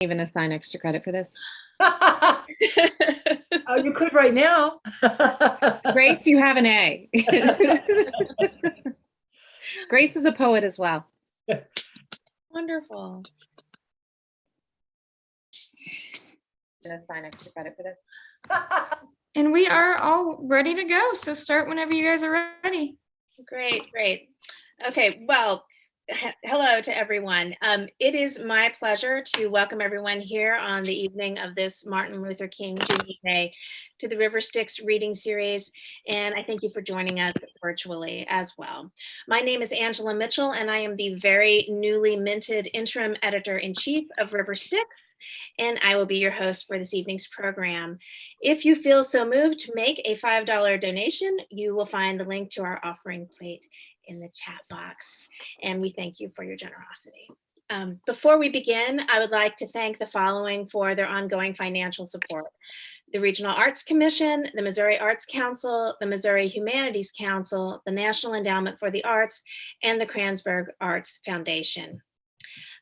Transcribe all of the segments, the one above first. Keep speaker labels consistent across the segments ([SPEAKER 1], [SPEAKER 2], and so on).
[SPEAKER 1] Even assign extra credit for this.
[SPEAKER 2] Oh, you could right now.
[SPEAKER 1] Grace, you have an A. Grace is a poet as well.
[SPEAKER 3] Wonderful.
[SPEAKER 1] Assign extra credit for this.
[SPEAKER 4] And we are all ready to go. So start whenever you guys are ready.
[SPEAKER 3] Great, great. Okay, well, hello to everyone. It is my pleasure to welcome everyone here on the evening of this Martin Luther King Jr. Day to the River Styx reading series, and I thank you for joining us virtually as well. My name is Angela Mitchell, and I am the very newly minted interim editor-in-chief of River Styx, and I will be your host for this evening's program. If you feel so moved to make a $5 donation, you will find the link to our offering plate in the chat box, and we thank you for your generosity. Before we begin, I would like to thank the following for their ongoing financial support: the Regional Arts Commission, the Missouri Arts Council, the Missouri Humanities Council, the National Endowment for the Arts, and the Kranzberg Arts Foundation.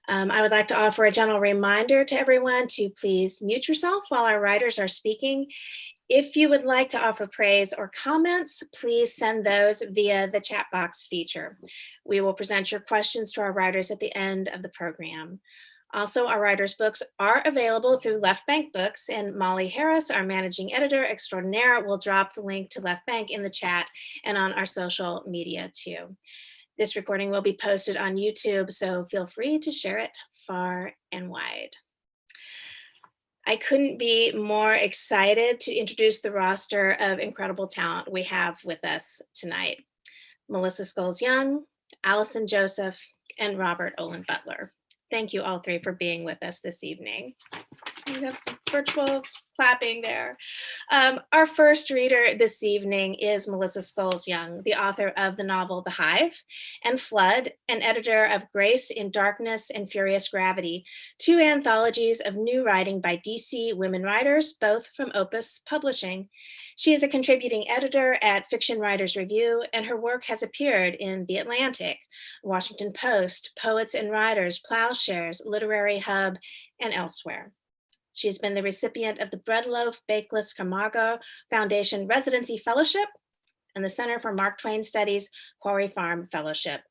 [SPEAKER 3] I would like to offer a general reminder to everyone to please mute yourself while our writers are speaking. If you would like to offer praise or comments, please send those via the chat box feature. We will present your questions to our writers at the end of the program. Also, our writers' books are available through Left Bank Books, and Molly Harris, our managing editor extraordinaire, will drop the link to Left Bank in the chat and on our social media too. This recording will be posted on YouTube, so feel free to share it far and wide. I couldn't be more excited to introduce the roster of incredible talent we have with us tonight: Melissa Scholes-Young, Allison Joseph, and Robert Olin Butler. Thank you all three for being with us this evening. We have some virtual clapping there. Our first reader this evening is Melissa Scholes-Young, the author of the novel The Hive and Flood, and editor of Grace in Darkness and Furious Gravity, two anthologies of new writing by DC women writers, both from Opus Publishing. She is a contributing editor at Fiction Writers Review, and her work has appeared in The Atlantic, Washington Post, Poets and Writers, Plowshares, Literary Hub, and elsewhere. She's been the recipient of the Breadloaf Bakeless Camargo Foundation Residency Fellowship and the Center for Mark Twain Studies Quarry Farm Fellowship.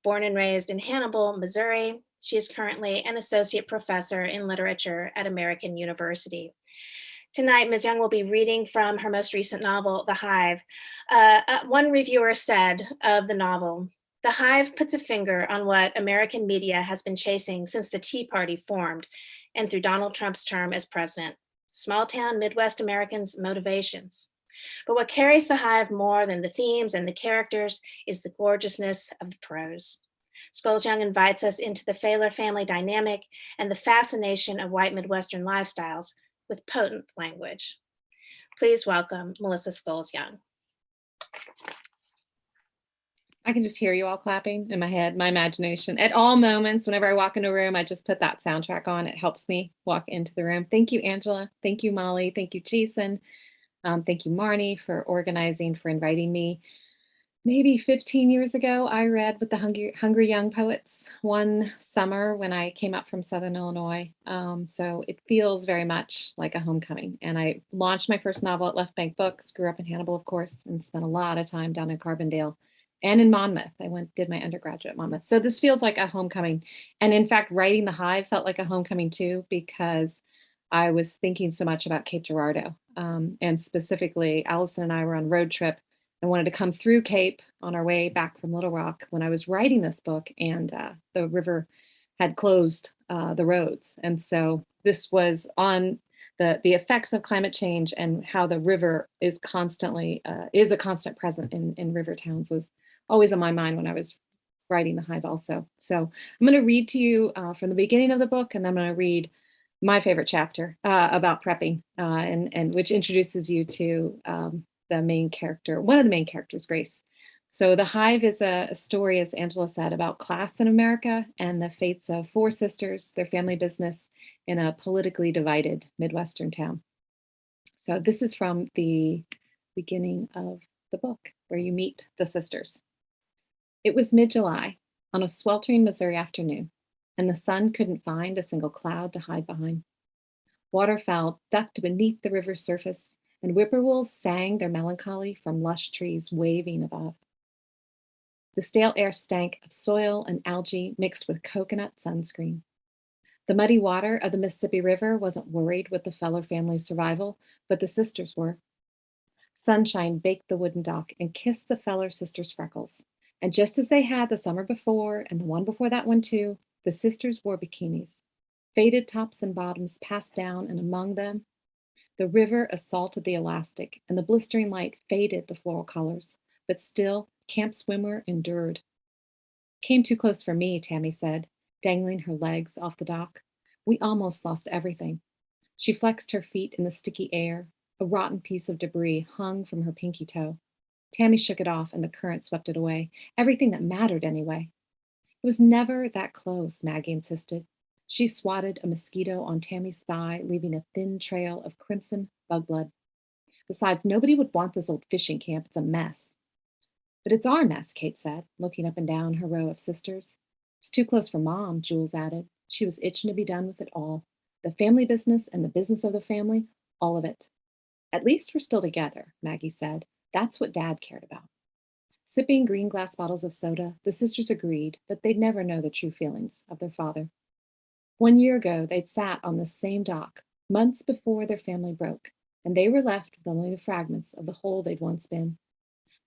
[SPEAKER 3] Born and raised in Hannibal, Missouri, she is currently an associate professor in literature at American University. Tonight, Ms. Young will be reading from her most recent novel, The Hive. One reviewer said of the novel, "The Hive puts a finger on what American media has been chasing since the Tea Party formed and through Donald Trump's term as president: small town Midwest Americans' motivations. But what carries The Hive more than the themes and the characters is the gorgeousness of the prose." Scholes-Young invites us into the Failer family dynamic and the fascination of white Midwestern lifestyles with potent language. Please welcome Melissa Scholes-Young.
[SPEAKER 1] I can just hear you all clapping in my head, my imagination. At all moments, whenever I walk into a room, I just put that soundtrack on. It helps me walk into the room. Thank you, Angela. Thank you, Molly. Thank you, Jason. Thank you, Marnie, for organizing, for inviting me. Maybe 15 years ago, I read with the Hungry Young Poets one summer when I came up from Southern Illinois. So it feels very much like a homecoming. And I launched my first novel at Left Bank Books, grew up in Hannibal, of course, and spent a lot of time down in Carbondale and in Monmouth. I did my undergraduate at Monmouth. So this feels like a homecoming. And in fact, writing The Hive felt like a homecoming too, because I was thinking so much about Cape Girardeau. And specifically, Allison and I were on a road trip and wanted to come through Cape on our way back from Little Rock when I was writing this book, and the river had closed the roads. And so this was on the effects of climate change, and how the river is constantly is a constant present in river towns was always on my mind when I was writing The Hive also. So I'm going to read to you from the beginning of the book, and then I'm going to read my favorite chapter about prepping, and which introduces you to the main character, one of the main characters, Grace. So The Hive is a story, as Angela said, about class in America and the fates of four sisters, their family business in a politically divided Midwestern town. So this is from the beginning of the book, where you meet the sisters. It was mid-July, on a sweltering Missouri afternoon. and the sun couldn't find a single cloud to hide behind. Waterfowl ducked beneath the river's surface, and whippoorwills sang their melancholy from lush trees waving above. The stale air stank of soil and algae mixed with coconut sunscreen. The muddy water of the Mississippi River wasn't worried with the Feller family's survival, but the sisters were. Sunshine baked the wooden dock and kissed the Feller sisters' freckles. And just as they had the summer before and the one before that one too, the sisters wore bikinis. Faded tops and bottoms passed down, and among them, the river assaulted the elastic, and the blistering light faded the floral colors. But still, Camp Swimwear endured. Came too close for me, Tammy said, dangling her legs off the dock. We almost lost everything. She flexed her feet in the sticky air. A rotten piece of debris hung from her pinky toe. Tammy shook it off, and the current swept it away. Everything that mattered, anyway. It was never that close, Maggie insisted. She swatted a mosquito on Tammy's thigh, leaving a thin trail of crimson bug blood. Besides, nobody would want this old fishing camp. It's a mess. But it's our mess, Kate said, looking up and down her row of sisters. It's too close for Mom, Jules added. She was itching to be done with it all. The family business and the business of the family, all of it. At least we're still together, Maggie said. That's what Dad cared about. Sipping green glass bottles of soda, the sisters agreed, but they'd never know the true feelings of their father. 1 year ago, they'd sat on the same dock, months before their family broke, and they were left with only the fragments of the whole they'd once been.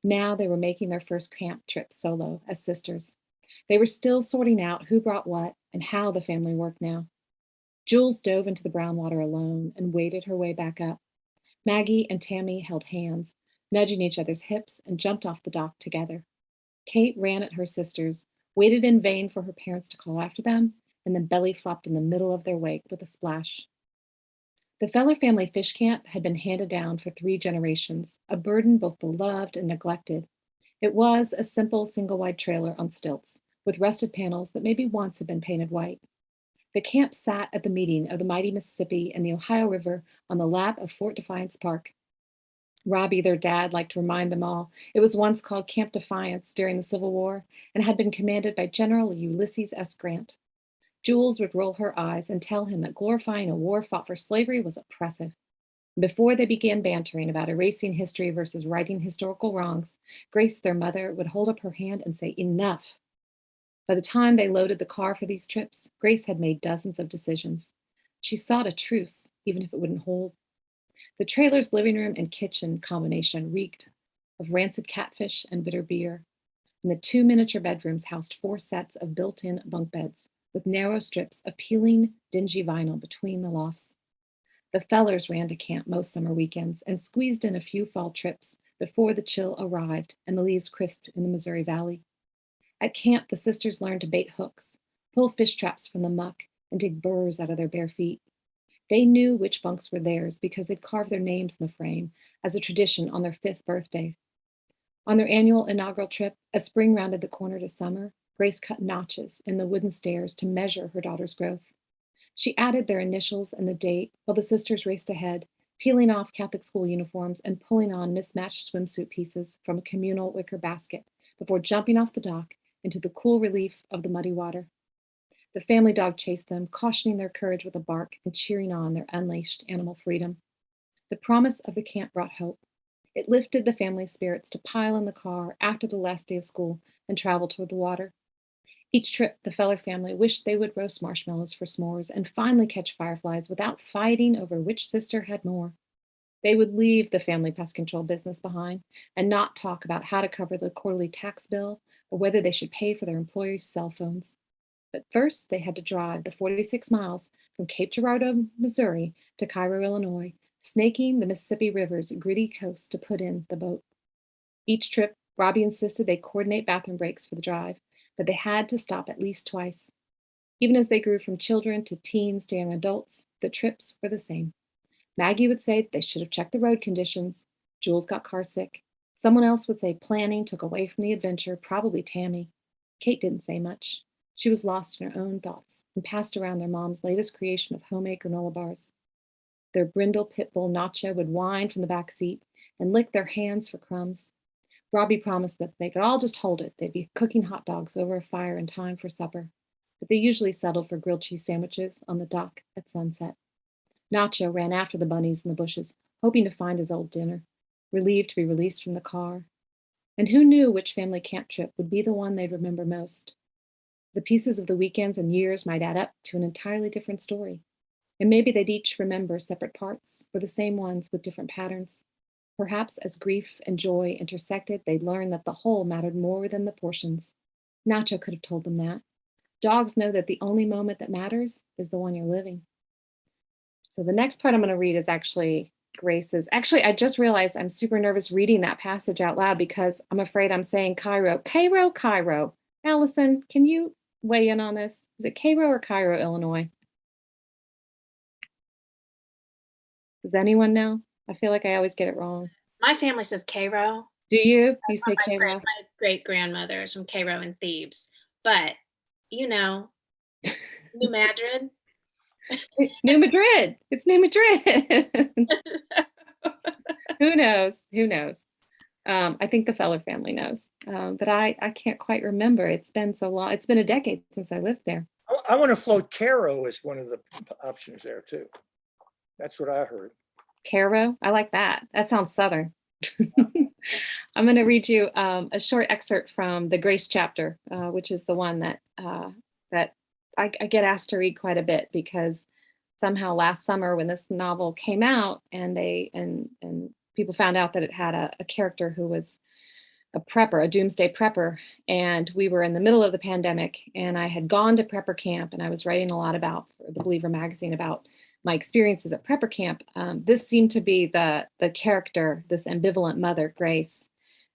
[SPEAKER 1] Now they were making their first camp trip solo as sisters. They were still sorting out who brought what and how the family worked now. Jules dove into the brown water alone and waded her way back up. Maggie and Tammy held hands, nudging each other's hips, and jumped off the dock together. Kate ran at her sisters, waited in vain for her parents to call after them, and then belly flopped in the middle of their wake with a splash. The Feller family fish camp had been handed down for 3 generations, a burden both beloved and neglected. It was a simple single-wide trailer on stilts, with rusted panels that maybe once had been painted white. The camp sat at the meeting of the mighty Mississippi and the Ohio River on the lap of Fort Defiance Park. Robbie, their dad, liked to remind them all it was once called Camp Defiance during the Civil War and had been commanded by General Ulysses S. Grant. Jules would roll her eyes and tell him that glorifying a war fought for slavery was oppressive. Before they began bantering about erasing history versus righting historical wrongs, Grace, their mother, would hold up her hand and say, "Enough." By the time they loaded the car for these trips, Grace had made dozens of decisions. She sought a truce, even if it wouldn't hold. The trailer's living room and kitchen combination reeked of rancid catfish and bitter beer, and the 2 miniature bedrooms housed 4 sets of built-in bunk beds, with narrow strips of peeling, dingy vinyl between the lofts. The Fellers ran to camp most summer weekends and squeezed in a few fall trips before the chill arrived and the leaves crisped in the Missouri Valley. At camp, the sisters learned to bait hooks, pull fish traps from the muck, and dig burrs out of their bare feet. They knew which bunks were theirs because they'd carved their names in the frame as a tradition on their 5th birthday. On their annual inaugural trip, as spring rounded the corner to summer, Grace cut notches in the wooden stairs to measure her daughter's growth. She added their initials and the date while the sisters raced ahead, peeling off Catholic school uniforms and pulling on mismatched swimsuit pieces from a communal wicker basket before jumping off the dock into the cool relief of the muddy water. The family dog chased them, cautioning their courage with a bark and cheering on their unleashed animal freedom. The promise of the camp brought hope. It lifted the family's spirits to pile in the car after the last day of school and travel toward the water. Each trip, the Feller family wished they would roast marshmallows for s'mores and finally catch fireflies without fighting over which sister had more. They would leave the family pest control business behind and not talk about how to cover the quarterly tax bill or whether they should pay for their employees' cell phones. But first, they had to drive the 46 miles from Cape Girardeau, Missouri to Cairo, Illinois, snaking the Mississippi River's gritty coast to put in the boat. Each trip, Robbie insisted they coordinate bathroom breaks for the drive, but they had to stop at least twice. Even as they grew from children to teens to young adults, the trips were the same. Maggie would say they should have checked the road conditions. Jules got car sick. Someone else would say planning took away from the adventure, probably Tammy. Kate didn't say much. She was lost in her own thoughts and passed around their mom's latest creation of homemade granola bars. Their brindle pit bull Nacho would whine from the back seat and lick their hands for crumbs. Robbie promised that if they could all just hold it, they'd be cooking hot dogs over a fire in time for supper. but they usually settled for grilled cheese sandwiches on the dock at sunset. Nacho ran after the bunnies in the bushes, hoping to find his old dinner, relieved to be released from the car. And who knew which family camp trip would be the one they'd remember most? The pieces of the weekends and years might add up to an entirely different story. And maybe they'd each remember separate parts, or the same ones with different patterns. Perhaps as grief and joy intersected, they'd learn that the whole mattered more than the portions. Nacho could have told them that. Dogs know that the only moment that matters is the one you're living. So the next part I'm going to read is actually Grace's. Actually, I just realized I'm super nervous reading that passage out loud because I'm afraid I'm saying Cairo. Cairo, Cairo. Allison, can you weigh in on this? Is it Cairo or Cairo, Illinois? Does anyone know? I feel like I always get it wrong.
[SPEAKER 3] My family says Cairo.
[SPEAKER 1] Do you? You say
[SPEAKER 3] My
[SPEAKER 1] Cairo?
[SPEAKER 3] great grandmother is from Cairo in Thebes, but you know, New Madrid.
[SPEAKER 1] New Madrid. It's New Madrid. Who knows? Who knows? I think the Feller family knows, but I can't quite remember. It's been so long. It's been a decade since I lived there.
[SPEAKER 2] I want to float Caro as one of the options there too. That's what I heard.
[SPEAKER 1] Caro, I like that. That sounds Southern. I'm going to read you a short excerpt from the Grace chapter, which is the one that I get asked to read quite a bit because somehow last summer when this novel came out and people found out that it had a character who was a prepper, a doomsday prepper, and we were in the middle of the pandemic, and I had gone to prepper camp, and I was writing a lot about for the Believer magazine about my experiences at prepper camp. This seemed to be the character, this ambivalent mother, Grace,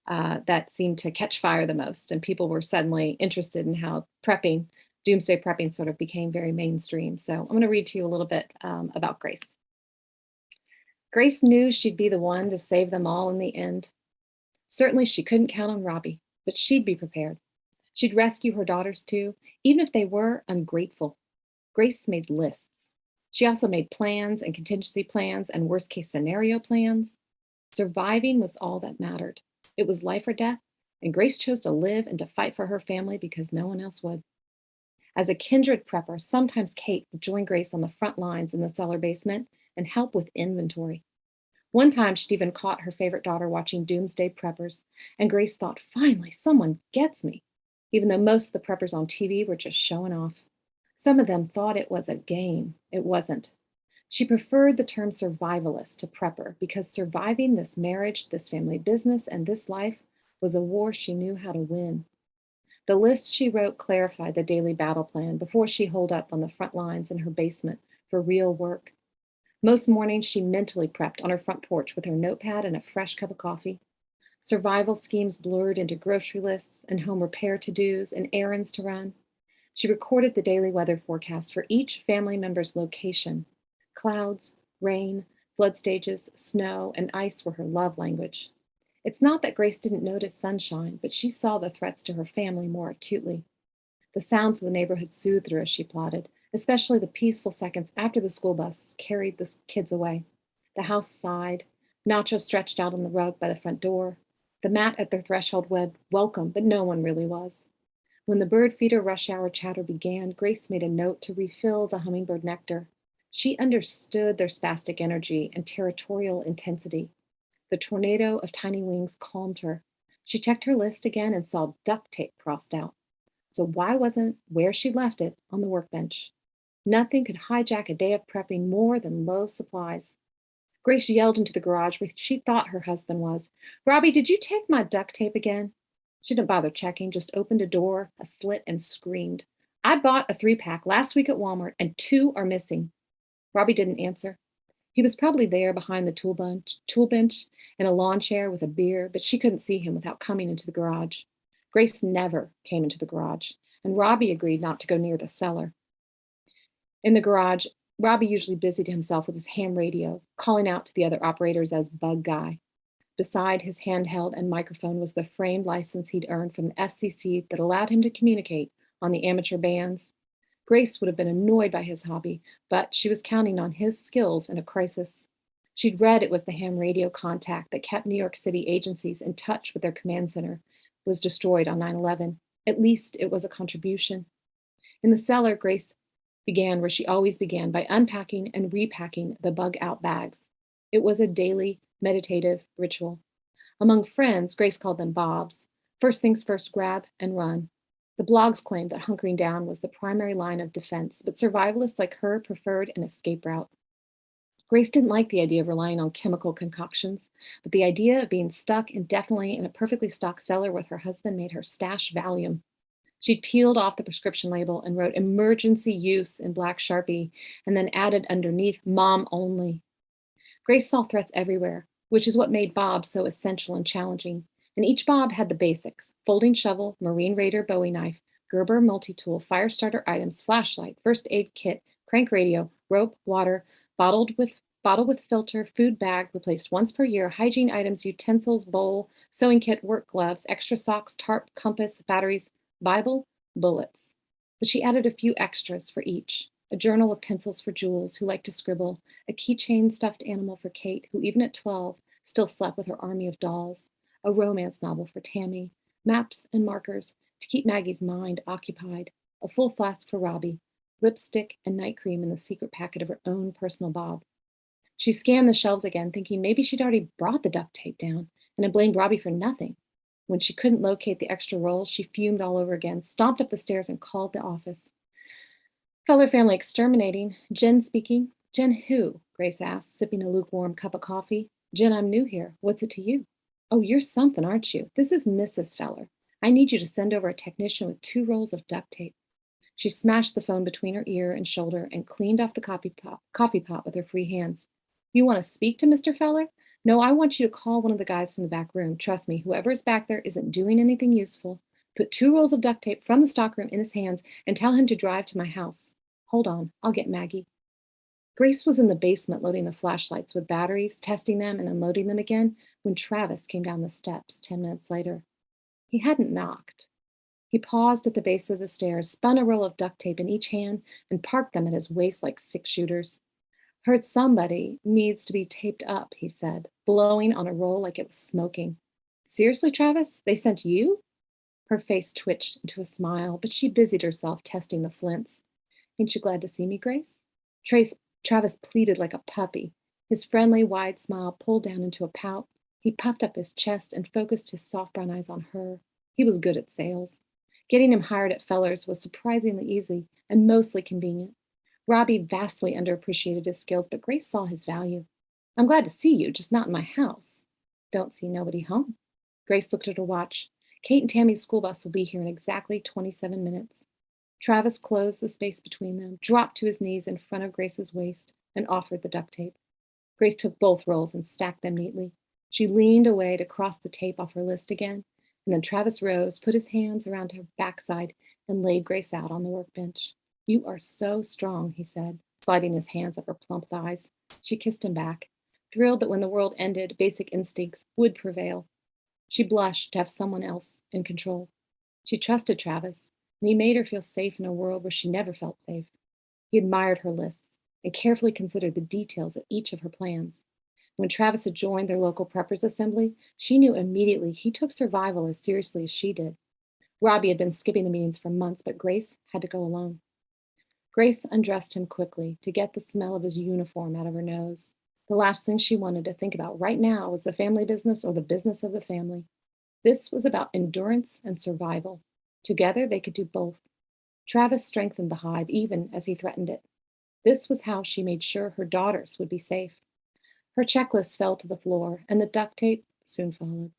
[SPEAKER 1] that seemed to catch fire the most, and people were suddenly interested in how prepping, doomsday prepping, sort of became very mainstream. So I'm going to read to you a little bit about Grace. Grace knew she'd be the one to save them all in the end. Certainly she couldn't count on Robbie, but she'd be prepared. She'd rescue her daughters too, even if they were ungrateful. Grace made lists. She also made plans and contingency plans and worst case scenario plans. Surviving was all that mattered. It was life or death, and Grace chose to live and to fight for her family because no one else would. As a kindred prepper, sometimes Kate would join Grace on the front lines in the cellar basement and help with inventory. One time, she'd even caught her favorite daughter watching Doomsday Preppers, and Grace thought, finally, someone gets me, even though most of the preppers on TV were just showing off. Some of them thought it was a game. It wasn't. She preferred the term survivalist to prepper because surviving this marriage, this family business, and this life was a war she knew how to win. The list she wrote clarified the daily battle plan before she holed up on the front lines in her basement for real work. Most mornings, she mentally prepped on her front porch with her notepad and a fresh cup of coffee. Survival schemes blurred into grocery lists and home repair to-dos and errands to run. She recorded the daily weather forecast for each family member's location. Clouds, rain, flood stages, snow, and ice were her love language. It's not that Grace didn't notice sunshine, but she saw the threats to her family more acutely. The sounds of the neighborhood soothed her as she plotted, especially the peaceful seconds after the school bus carried the kids away. The house sighed. Nacho stretched out on the rug by the front door. The mat at their threshold read, welcome, but no one really was. When the bird feeder rush hour chatter began, Grace made a note to refill the hummingbird nectar. She understood their spastic energy and territorial intensity. The tornado of tiny wings calmed her. She checked her list again and saw duct tape crossed out. So why wasn't where she'd left it on the workbench? Nothing could hijack a day of prepping more than low supplies. Grace yelled into the garage where she thought her husband was. Robbie, did you take my duct tape again? She didn't bother checking, just opened a door, a slit, and screamed. I bought a 3-pack last week at Walmart, and 2 are missing. Robbie didn't answer. He was probably there behind the tool bench in a lawn chair with a beer, but she couldn't see him without coming into the garage. Grace never came into the garage, and Robbie agreed not to go near the cellar. In the garage, Robbie usually busied himself with his ham radio, calling out to the other operators as Bug Guy. Beside his handheld and microphone was the framed license he'd earned from the FCC that allowed him to communicate on the amateur bands. Grace would have been annoyed by his hobby, but she was counting on his skills in a crisis. She'd read it was the ham radio contact that kept New York City agencies in touch with their command center was destroyed on 9/11. At least it was a contribution. In the cellar, Grace began where she always began, by unpacking and repacking the bug-out bags. It was a daily meditative ritual. Among friends, Grace called them Bobs. First things first, grab and run. The blogs claimed that hunkering down was the primary line of defense, but survivalists like her preferred an escape route. Grace didn't like the idea of relying on chemical concoctions, but the idea of being stuck indefinitely in a perfectly stocked cellar with her husband made her stash Valium. She'd peeled off the prescription label and wrote emergency use in black Sharpie, and then added underneath mom only. Grace saw threats everywhere, which is what made Bob so essential and challenging. And each Bob had the basics: folding shovel, Marine Raider Bowie knife, Gerber multi-tool, fire starter items, flashlight, first aid kit, crank radio, rope, water, bottle with filter, food bag replaced once per year, hygiene items, utensils, bowl, sewing kit, work gloves, extra socks, tarp, compass, batteries, Bible, bullets. But she added a few extras for each: a journal with pencils for Jules, who liked to scribble, a keychain stuffed animal for Kate, who even at 12 still slept with her army of dolls, a romance novel for Tammy, maps and markers to keep Maggie's mind occupied, a full flask for Robbie, lipstick and night cream in the secret packet of her own personal Bob. She scanned the shelves again, thinking maybe she'd already brought the duct tape down and had blamed Robbie for nothing. When she couldn't locate the extra rolls, she fumed all over again, stomped up the stairs, and called the office. Feller family exterminating. Jen speaking. Jen who? Grace asked, sipping a lukewarm cup of coffee. Jen, I'm new here. What's it to you? Oh, you're something, aren't you? This is Mrs. Feller. I need you to send over a technician with 2 rolls of duct tape. She smashed the phone between her ear and shoulder and cleaned off the coffee pot with her free hands. You want to speak to Mr. Feller? No, I want you to call one of the guys from the back room. Trust me, whoever is back there isn't doing anything useful. Put 2 rolls of duct tape from the stockroom in his hands and tell him to drive to my house. Hold on, I'll get Maggie. Grace was in the basement loading the flashlights with batteries, testing them and unloading them again, when Travis came down the steps 10 minutes later. He hadn't knocked. He paused at the base of the stairs, spun a roll of duct tape in each hand, and parked them at his waist like 6-shooters. Heard somebody needs to be taped up, he said, blowing on a roll like it was smoking. Seriously, Travis? They sent you? Her face twitched into a smile, but she busied herself testing the flints. Ain't you glad to see me, Grace? Travis pleaded like a puppy. His friendly, wide smile pulled down into a pout. He puffed up his chest and focused his soft brown eyes on her. He was good at sales. Getting him hired at Feller's was surprisingly easy and mostly convenient. Robbie vastly underappreciated his skills, but Grace saw his value. I'm glad to see you, just not in my house. Don't see nobody home. Grace looked at her watch. Kate and Tammy's school bus will be here in exactly 27 minutes. Travis closed the space between them, dropped to his knees in front of Grace's waist, and offered the duct tape. Grace took both rolls and stacked them neatly. She leaned away to cross the tape off her list again, and then Travis rose, put his hands around her backside, and laid Grace out on the workbench. You are so strong, he said, sliding his hands up her plump thighs. She kissed him back, thrilled that when the world ended, basic instincts would prevail. She blushed to have someone else in control. She trusted Travis, and he made her feel safe in a world where she never felt safe. He admired her lists and carefully considered the details of each of her plans. When Travis had joined their local preppers assembly, she knew immediately he took survival as seriously as she did. Robbie had been skipping the meetings for months, but Grace had to go alone. Grace undressed him quickly to get the smell of his uniform out of her nose. The last thing she wanted to think about right now was the family business or the business of the family. This was about endurance and survival. Together, they could do both. Travis strengthened the hive even as he threatened it. This was how she made sure her daughters would be safe. Her checklist fell to the floor, and the duct tape soon followed.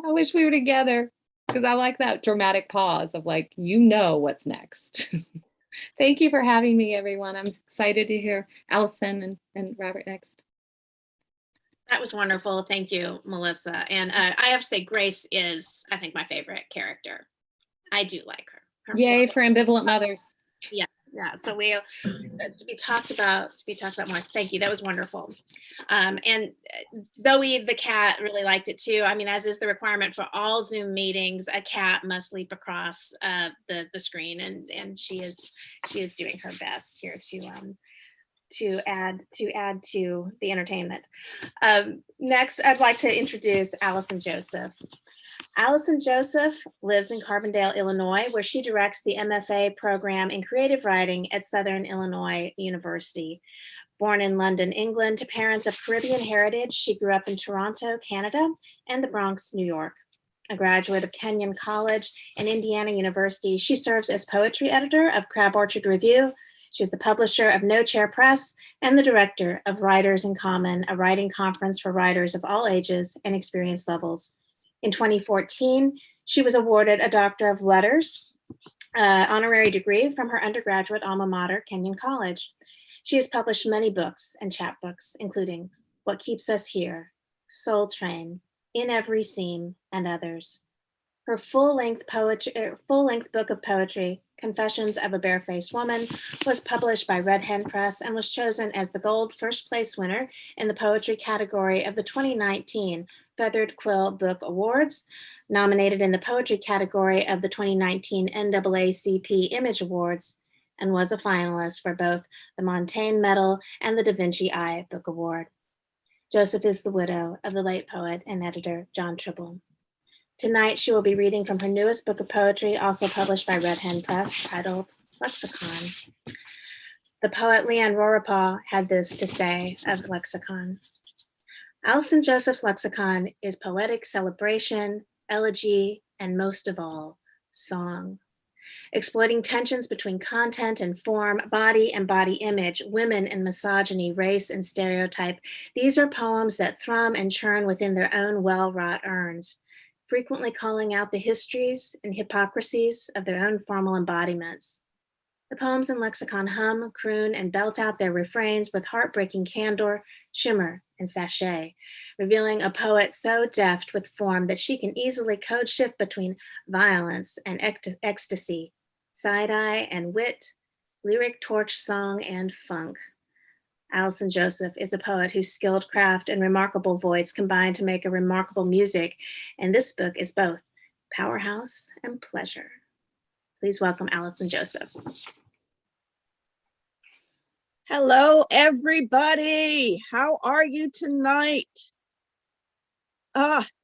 [SPEAKER 1] I wish we were together, because I like that dramatic pause of like, you know what's next. Thank you for having me, everyone. I'm excited to hear Allison and Robert next.
[SPEAKER 3] That was wonderful. Thank you, Melissa. And I have to say, Grace is, I think, my favorite character. I do like her.
[SPEAKER 1] Yay for ambivalent mothers.
[SPEAKER 3] Yeah. So we to be talked about more. Thank you. That was wonderful. And Zoe the cat really liked it too. I mean, as is the requirement for all Zoom meetings, a cat must leap across the screen, and she is doing her best here to add to the entertainment. Next, I'd like to introduce Allison Joseph. Allison Joseph lives in Carbondale, Illinois, where she directs the MFA program in creative writing at Southern Illinois University. Born in London, England, to parents of Caribbean heritage, she grew up in Toronto, Canada, and the Bronx, New York. A graduate of Kenyon College and Indiana University, she serves as poetry editor of Crab Orchard Review. She is the publisher of No Chair Press and the director of Writers in Common, a writing conference for writers of all ages and experience levels. In 2014, she was awarded a Doctor of Letters honorary degree from her undergraduate alma mater, Kenyon College. She has published many books and chapbooks, including What Keeps Us Here, Soul Train, In Every Seam, and others. Her full-length book of poetry, Confessions of a Barefaced Woman, was published by Red Hen Press and was chosen as the gold first place winner in the poetry category of the 2019 Feathered Quill Book Awards, nominated in the poetry category of the 2019 NAACP Image Awards, and was a finalist for both the Montaigne Medal and the Da Vinci Eye Book Award. Joseph is the widow of the late poet and editor John Tribble. Tonight, she will be reading from her newest book of poetry, also published by Red Hen Press, titled Lexicon. The poet Leanne Roripaugh had this to say of Lexicon. Allison Joseph's Lexicon is poetic celebration, elegy, and most of all, song. Exploiting tensions between content and form, body and body image, women and misogyny, race and stereotype, these are poems that thrum and churn within their own well-wrought urns, frequently calling out the histories and hypocrisies of their own formal embodiments. The poems in Lexicon hum, croon, and belt out their refrains with heartbreaking candor, shimmer, and sachet, revealing a poet so deft with form that she can easily code shift between violence and ecstasy, side-eye and wit, lyric torch song and funk. Allison Joseph is a poet whose skilled craft and remarkable voice combine to make a remarkable music, and this book is both powerhouse and pleasure. Please welcome Allison Joseph.
[SPEAKER 5] Hello, everybody. How are you tonight?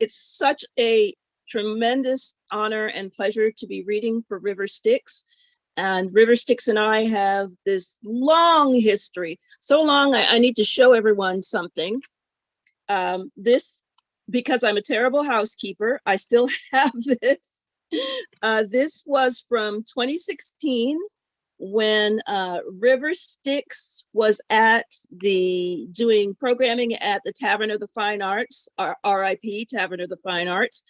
[SPEAKER 5] It's such a tremendous honor and pleasure to be reading for River Styx. And River Styx and I have this long history. So long, I need to show everyone something. This, because I'm a terrible housekeeper, I still have this. This was from 2016 when River Styx was doing programming at the Tavern of the Fine Arts, RIP, Tavern of the Fine Arts.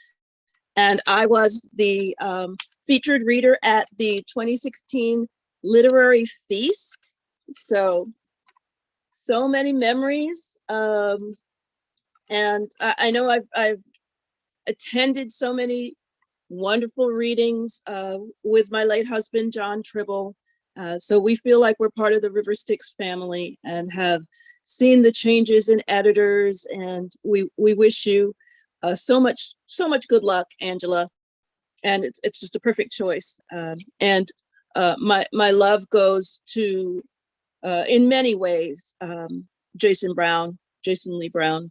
[SPEAKER 5] And I was the featured reader at the 2016 Literary Feast. So many memories. And I know I've attended so many wonderful readings with my late husband, John Tribble. So we feel like we're part of the River Styx family and have seen the changes in editors, and we wish you so much good luck, Angela. And it's just a perfect choice. And my love goes to, in many ways, Jason Lee Brown.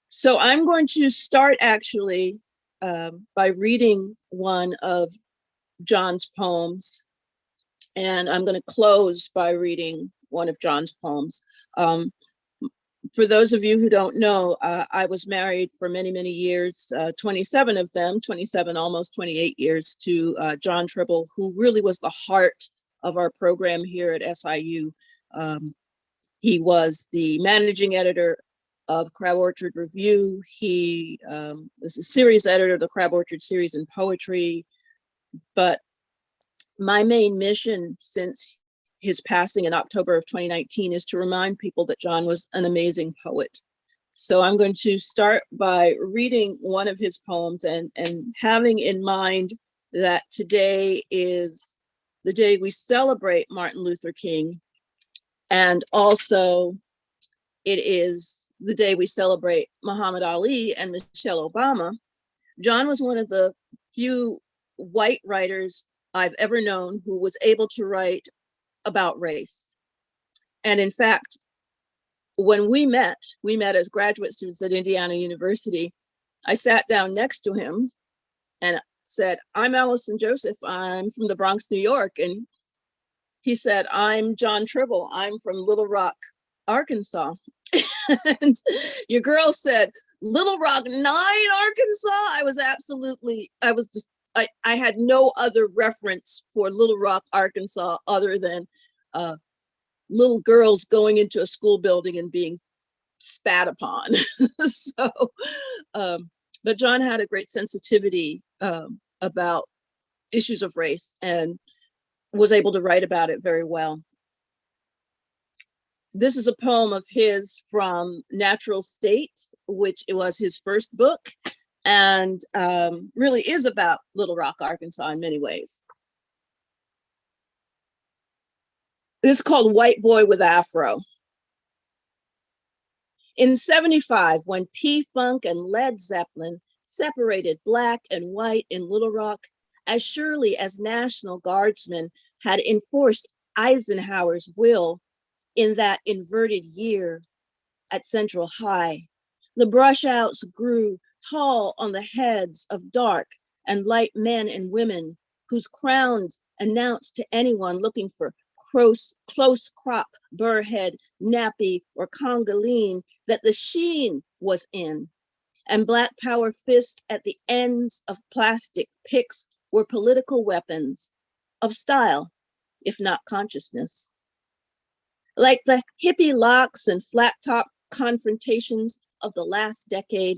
[SPEAKER 5] So I'm going to start actually by reading one of John's poems, and I'm going to close by reading one of John's poems. For those of you who don't know, I was married for many, many years, 27 of them, 27, almost 28 years, to John Tribble, who really was the heart of our program here at SIU. He was the managing editor of Crab Orchard Review. He was a series editor of the Crab Orchard series in poetry. But my main mission since his passing in October of 2019 is to remind people that John was an amazing poet. So I'm going to start by reading one of his poems and having in mind that today is the day we celebrate Martin Luther King, and also it is the day we celebrate Muhammad Ali and Michelle Obama. John was one of the few white writers I've ever known who was able to write about race. And in fact, when we met as graduate students at Indiana University, I sat down next to him and said, "I'm Allison Joseph. I'm from the Bronx, New York." And he said, "I'm John Tribble. I'm from Little Rock, Arkansas." And your girl said, "Little Rock 9, Arkansas." I had no other reference for Little Rock, Arkansas, other than little girls going into a school building and being spat upon. So, but John had a great sensitivity about issues of race and was able to write about it very well. This is a poem of his from Natural State, which it was his first book, and really is about Little Rock, Arkansas in many ways. This is called White Boy with Afro. In '75, when P-Funk and Led Zeppelin separated Black and white in Little Rock, as surely as National Guardsmen had enforced Eisenhower's will in that inverted year at Central High, the brushouts grew tall on the heads of dark and light men and women whose crowns announced to anyone looking for close crop, burrhead, nappy, or Congolene that the sheen was in. And Black power fists at the ends of plastic picks were political weapons of style, if not consciousness. Like the hippie locks and flat top confrontations of the last decade,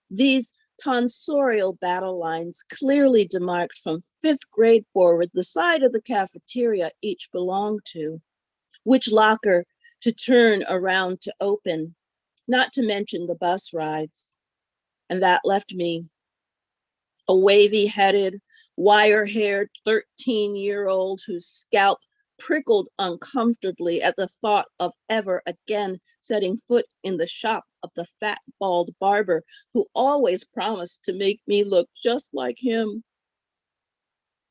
[SPEAKER 5] these tonsorial battle lines clearly demarked from 5th grade forward the side of the cafeteria each belonged to, which locker to turn around to open, not to mention the bus rides. And that left me, a wavy-headed, wire-haired 13-year-old whose scalp prickled uncomfortably at the thought of ever again setting foot in the shop of the fat, bald barber who always promised to make me look just like him.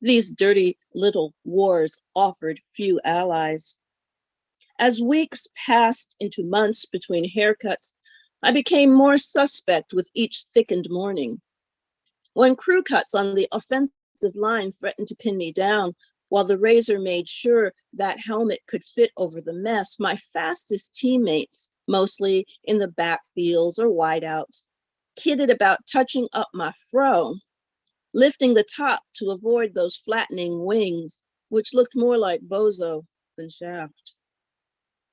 [SPEAKER 5] These dirty little wars offered few allies. As weeks passed into months between haircuts, I became more suspect with each thickened morning. When crew cuts on the offensive line threatened to pin me down, while the razor made sure that helmet could fit over the mess, my fastest teammates, mostly in the backfields or wideouts, kidded about touching up my fro, lifting the top to avoid those flattening wings, which looked more like bozo than shaft.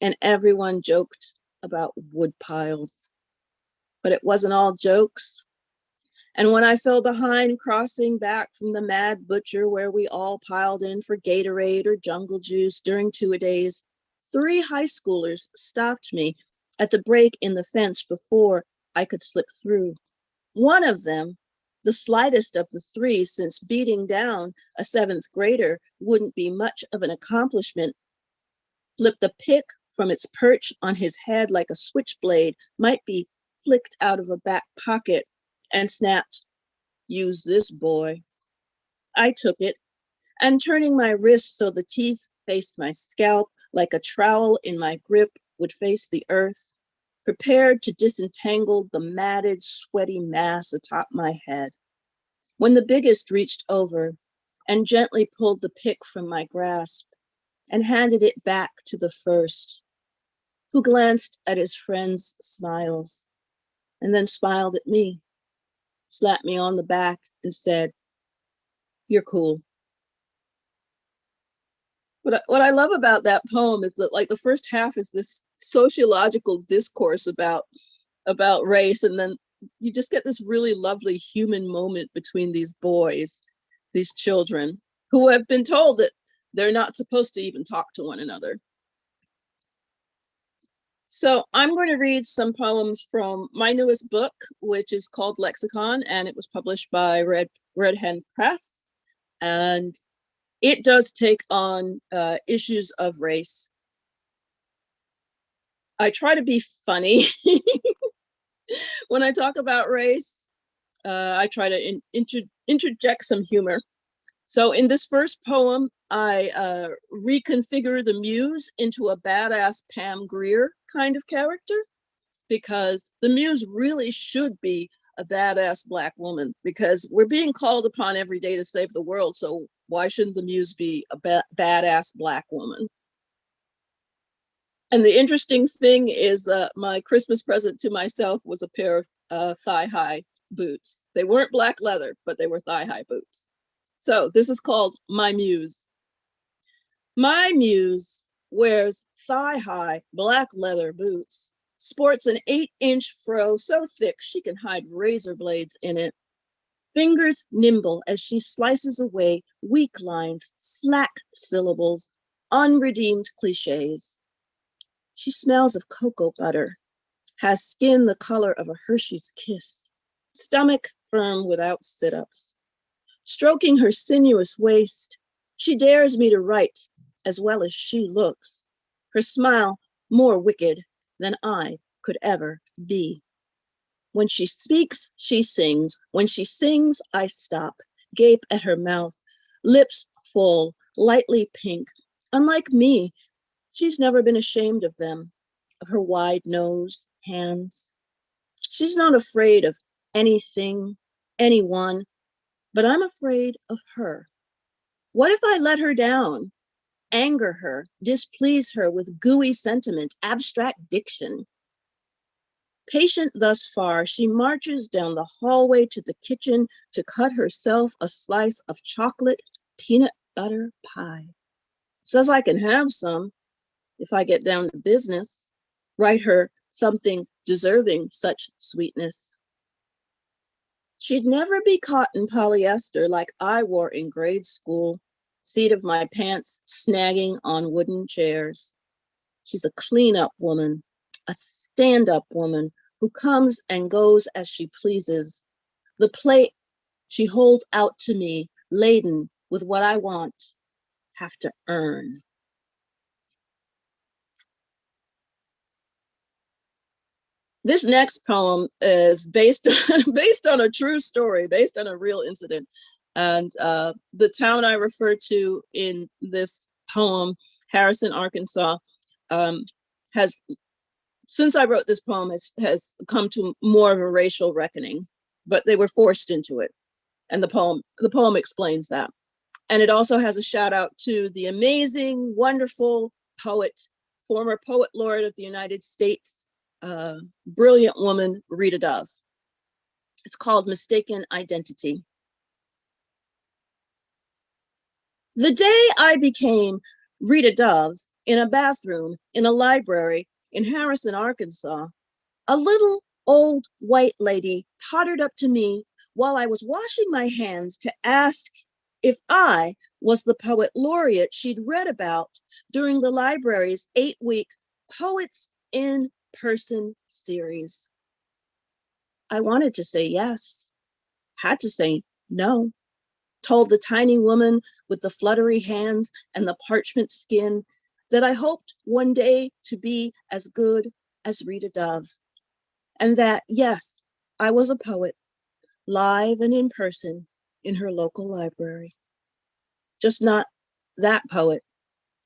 [SPEAKER 5] And everyone joked about wood piles. But it wasn't all jokes. And when I fell behind crossing back from the Mad Butcher where we all piled in for Gatorade or Jungle Juice during two-a-days, 3 high schoolers stopped me at the break in the fence before I could slip through. One of them, the slightest of the 3, since beating down a 7th grader wouldn't be much of an accomplishment, flipped the pick from its perch on his head like a switchblade might be flicked out of a back pocket, and snapped, "Use this, boy." I took it, and turning my wrist so the teeth faced my scalp like a trowel in my grip would face the earth, prepared to disentangle the matted, sweaty mass atop my head, when the biggest reached over and gently pulled the pick from my grasp and handed it back to the first, who glanced at his friend's smiles and then smiled at me, slapped me on the back and said, "You're cool." What I love about that poem is that, like, the first half is this sociological discourse about race, and then you just get this really lovely human moment between these boys, these children, who have been told that they're not supposed to even talk to one another. So I'm going to read some poems from my newest book, which is called Lexicon, and it was published by Red Hen Press. And it does take on issues of race. I try to be funny when I talk about race. I try to interject some humor. So in this first poem, I reconfigure the muse into a badass Pam Grier kind of character, because the muse really should be a badass Black woman, because we're being called upon every day to save the world. So why shouldn't the muse be a badass Black woman? And the interesting thing is my Christmas present to myself was a pair of thigh-high boots. They weren't black leather, but they were thigh-high boots. So this is called My Muse. My muse wears thigh-high black leather boots, sports an 8-inch fro so thick she can hide razor blades in it, fingers nimble as she slices away weak lines, slack syllables, unredeemed cliches. She smells of cocoa butter, has skin the color of a Hershey's kiss, stomach firm without sit-ups. Stroking her sinuous waist, she dares me to write as well as she looks, her smile more wicked than I could ever be. When she speaks, she sings. When she sings, I stop, gape at her mouth, lips full, lightly pink. Unlike me, she's never been ashamed of them, of her wide nose, hands. She's not afraid of anything, anyone, but I'm afraid of her. What if I let her down, anger her, displease her with gooey sentiment, abstract diction? Patient thus far, she marches down the hallway to the kitchen to cut herself a slice of chocolate peanut butter pie. Says I can have some if I get down to business, write her something deserving such sweetness. She'd never be caught in polyester like I wore in grade school, seat of my pants snagging on wooden chairs. She's a clean-up woman, a stand-up woman who comes and goes as she pleases. The plate she holds out to me, laden with what I want, have to earn. This next poem is based on a true story, based on a real incident. And the town I refer to in this poem, Harrison, Arkansas, has, since I wrote this poem, has come to more of a racial reckoning, but they were forced into it. And the poem explains that. And it also has a shout out to the amazing, wonderful poet, former poet laureate of the United States, brilliant woman, Rita Dove. It's called Mistaken Identity. The day I became Rita Dove in a bathroom in a library in Harrison, Arkansas, a little old white lady tottered up to me while I was washing my hands to ask if I was the poet laureate she'd read about during the library's 8-week Poets in Person series. I wanted to say yes, had to say no, told the tiny woman with the fluttery hands and the parchment skin that I hoped one day to be as good as Rita Dove, and that, yes, I was a poet, live and in person in her local library. Just not that poet,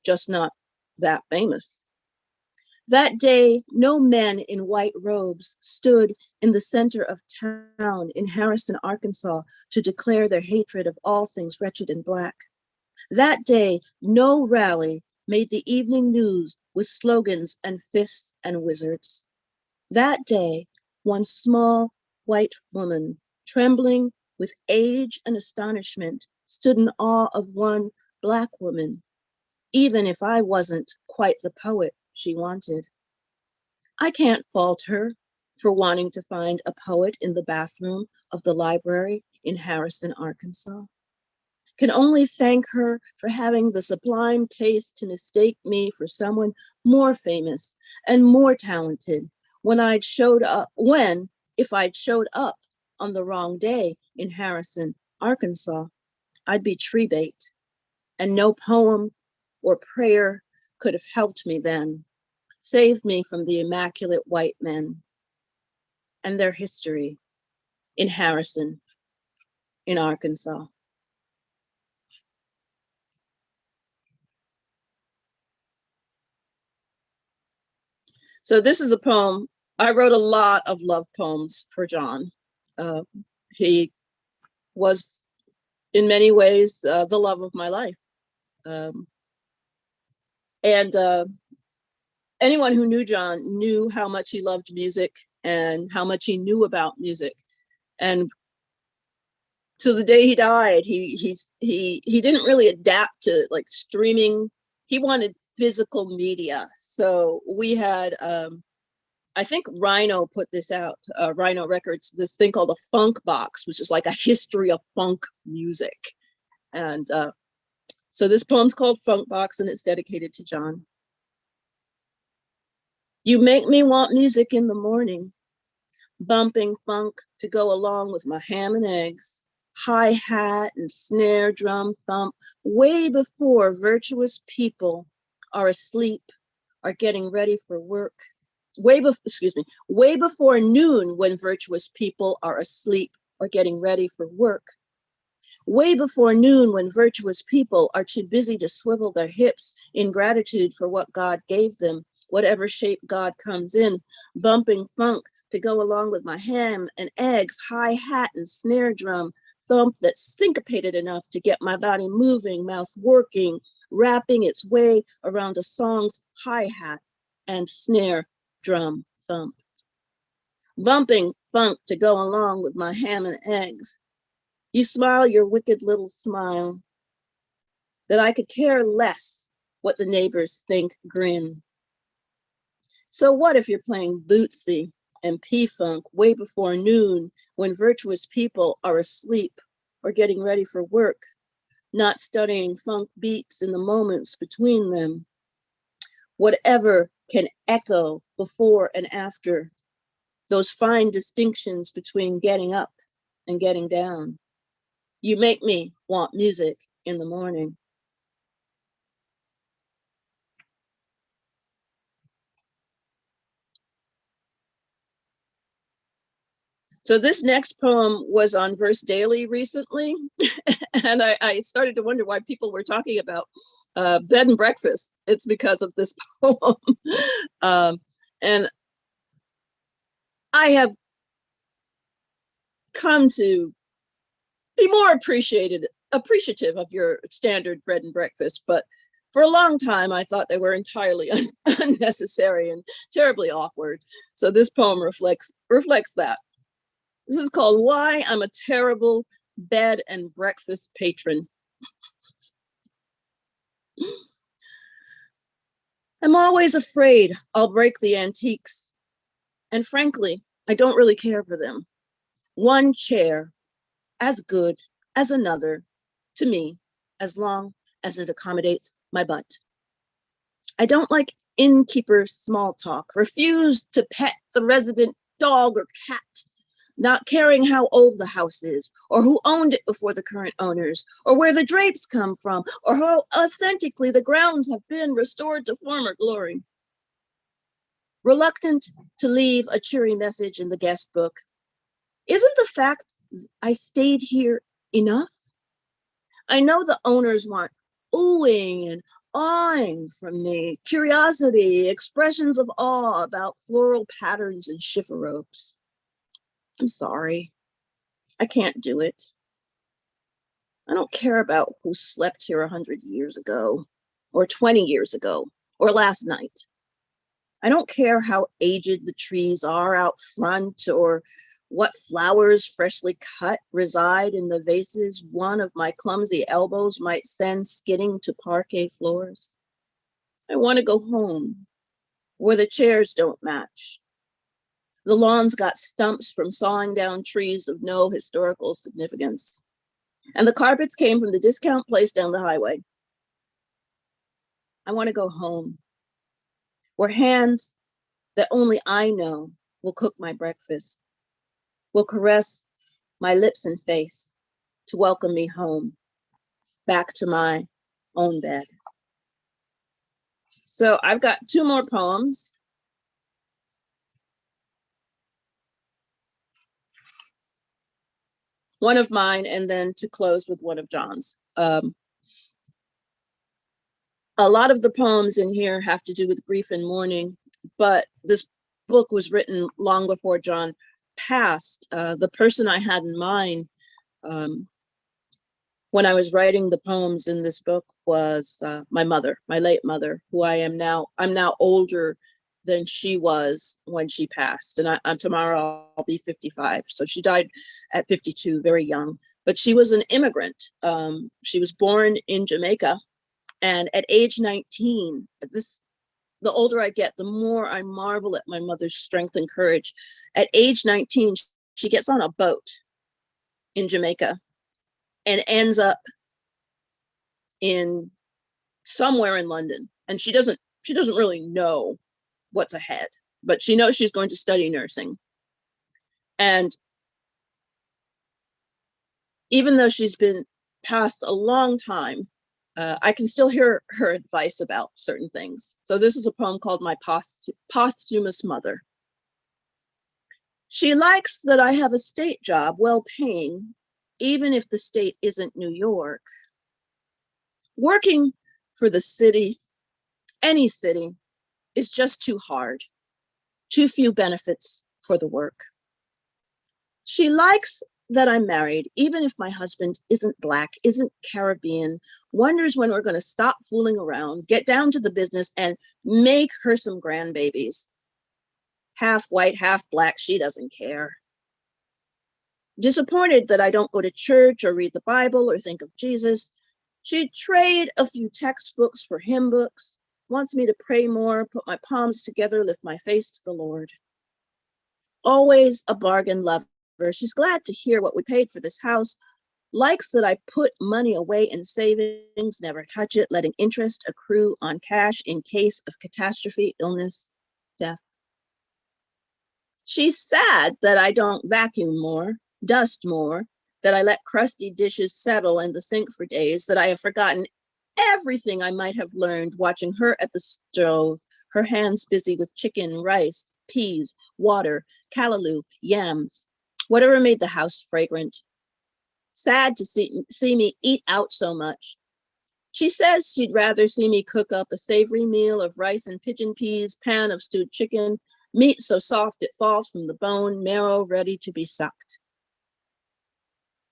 [SPEAKER 5] just not that famous. That day, no men in white robes stood in the center of town in Harrison, Arkansas, to declare their hatred of all things wretched and Black. That day, no rally made the evening news with slogans and fists and wizards. That day, one small white woman, trembling with age and astonishment, stood in awe of one Black woman, even if I wasn't quite the poet she wanted. I can't fault her for wanting to find a poet in the bathroom of the library in Harrison, Arkansas. Can only thank her for having the sublime taste to mistake me for someone more famous and more talented when if I'd showed up on the wrong day in Harrison, Arkansas, I'd be tree bait, and no poem or prayer could have helped me then, saved me from the immaculate white men and their history in Harrison, in Arkansas. So this is a poem. I wrote a lot of love poems for John. Uh, he was in many ways the love of my life. And anyone who knew John knew how much he loved music and how much he knew about music. And to the day he died, he didn't really adapt to like streaming. He wanted physical media. So we had I think Rhino put this out, Rhino Records, this thing called a funk box, which is like a history of funk music. And so this poem's called Funk Box, and it's dedicated to John. You make me want music in the morning, bumping funk to go along with my ham and eggs, hi-hat and snare drum thump, way before virtuous people are asleep, are getting ready for work. Way before noon when virtuous people are asleep or getting ready for work. Way before noon when virtuous people are too busy to swivel their hips in gratitude for what God gave them, whatever shape God comes in, bumping funk to go along with my ham and eggs, hi-hat and snare drum, thump that's syncopated enough to get my body moving, mouth working, wrapping its way around a song's hi-hat and snare drum thump. Bumping funk to go along with my ham and eggs. You smile your wicked little smile that I could care less what the neighbors think grin. So what if you're playing Bootsy and P-Funk way before noon when virtuous people are asleep or getting ready for work, not studying funk beats in the moments between them? Whatever can echo before and after, those fine distinctions between getting up and getting down. You make me want music in the morning. So this next poem was on Verse Daily recently, and I started to wonder why people were talking about bed and breakfast. It's because of this poem. And I have come to be more appreciative of your standard bread and breakfast, but for a long time I thought they were entirely unnecessary and terribly awkward. So this poem reflects that. This is called Why I'm a Terrible Bed and Breakfast Patron. I'm always afraid I'll break the antiques, and frankly, I don't really care for them. One chair, as good as another, to me, as long as it accommodates my butt. I don't like innkeeper small talk, refuse to pet the resident dog or cat, not caring how old the house is, or who owned it before the current owners, or where the drapes come from, or how authentically the grounds have been restored to former glory. Reluctant to leave a cheery message in the guest book, isn't the fact I stayed here enough? I know the owners want oohing and awing from me, curiosity, expressions of awe about floral patterns and chiffon. I'm sorry, I can't do it. I don't care about who slept here 100 years ago, or 20 years ago, or last night. I don't care how aged the trees are out front, or what flowers freshly cut reside in the vases one of my clumsy elbows might send skidding to parquet floors. I want to go home, where the chairs don't match. The lawn's got stumps from sawing down trees of no historical significance. And the carpets came from the discount place down the highway. I want to go home, where hands that only I know will cook my breakfast, will caress my lips and face to welcome me home, back to my own bed. So I've got two more poems. One of mine, and then to close with one of John's. A lot of the poems in here have to do with grief and mourning, but this book was written long before John passed, the person I had in mind when I was writing the poems in this book was my mother, my late mother, who I'm now older than she was when she passed. And I'm tomorrow I'll be 55. So she died at 52, very young. But she was an immigrant. She was born in Jamaica, and at age 19, the older I get, the more I marvel at my mother's strength and courage. At age 19, she gets on a boat in Jamaica and ends up in somewhere in London. And she doesn't really know what's ahead, but she knows she's going to study nursing. And even though she's been passed a long time, I can still hear her advice about certain things. So this is a poem called My Posthumous Mother. She likes that I have a state job, well paying, even if the state isn't New York. Working for the city, any city, is just too hard. Too few benefits for the work. She likes that I'm married, even if my husband isn't Black, isn't Caribbean, wonders when we're going to stop fooling around, get down to the business, and make her some grandbabies. Half white, half Black, she doesn't care. Disappointed that I don't go to church or read the Bible or think of Jesus, she'd trade a few textbooks for hymn books, wants me to pray more, put my palms together, lift my face to the Lord. Always a bargain lover. She's glad to hear what we paid for this house, likes that I put money away in savings, never touch it, letting interest accrue on cash in case of catastrophe, illness, death. She's sad that I don't vacuum more, dust more, that I let crusty dishes settle in the sink for days, that I have forgotten everything I might have learned watching her at the stove, her hands busy with chicken, rice, peas, water, callaloo, yams, whatever made the house fragrant. Sad to see me eat out so much. She says she'd rather see me cook up a savory meal of rice and pigeon peas, pan of stewed chicken, meat so soft it falls from the bone, marrow ready to be sucked.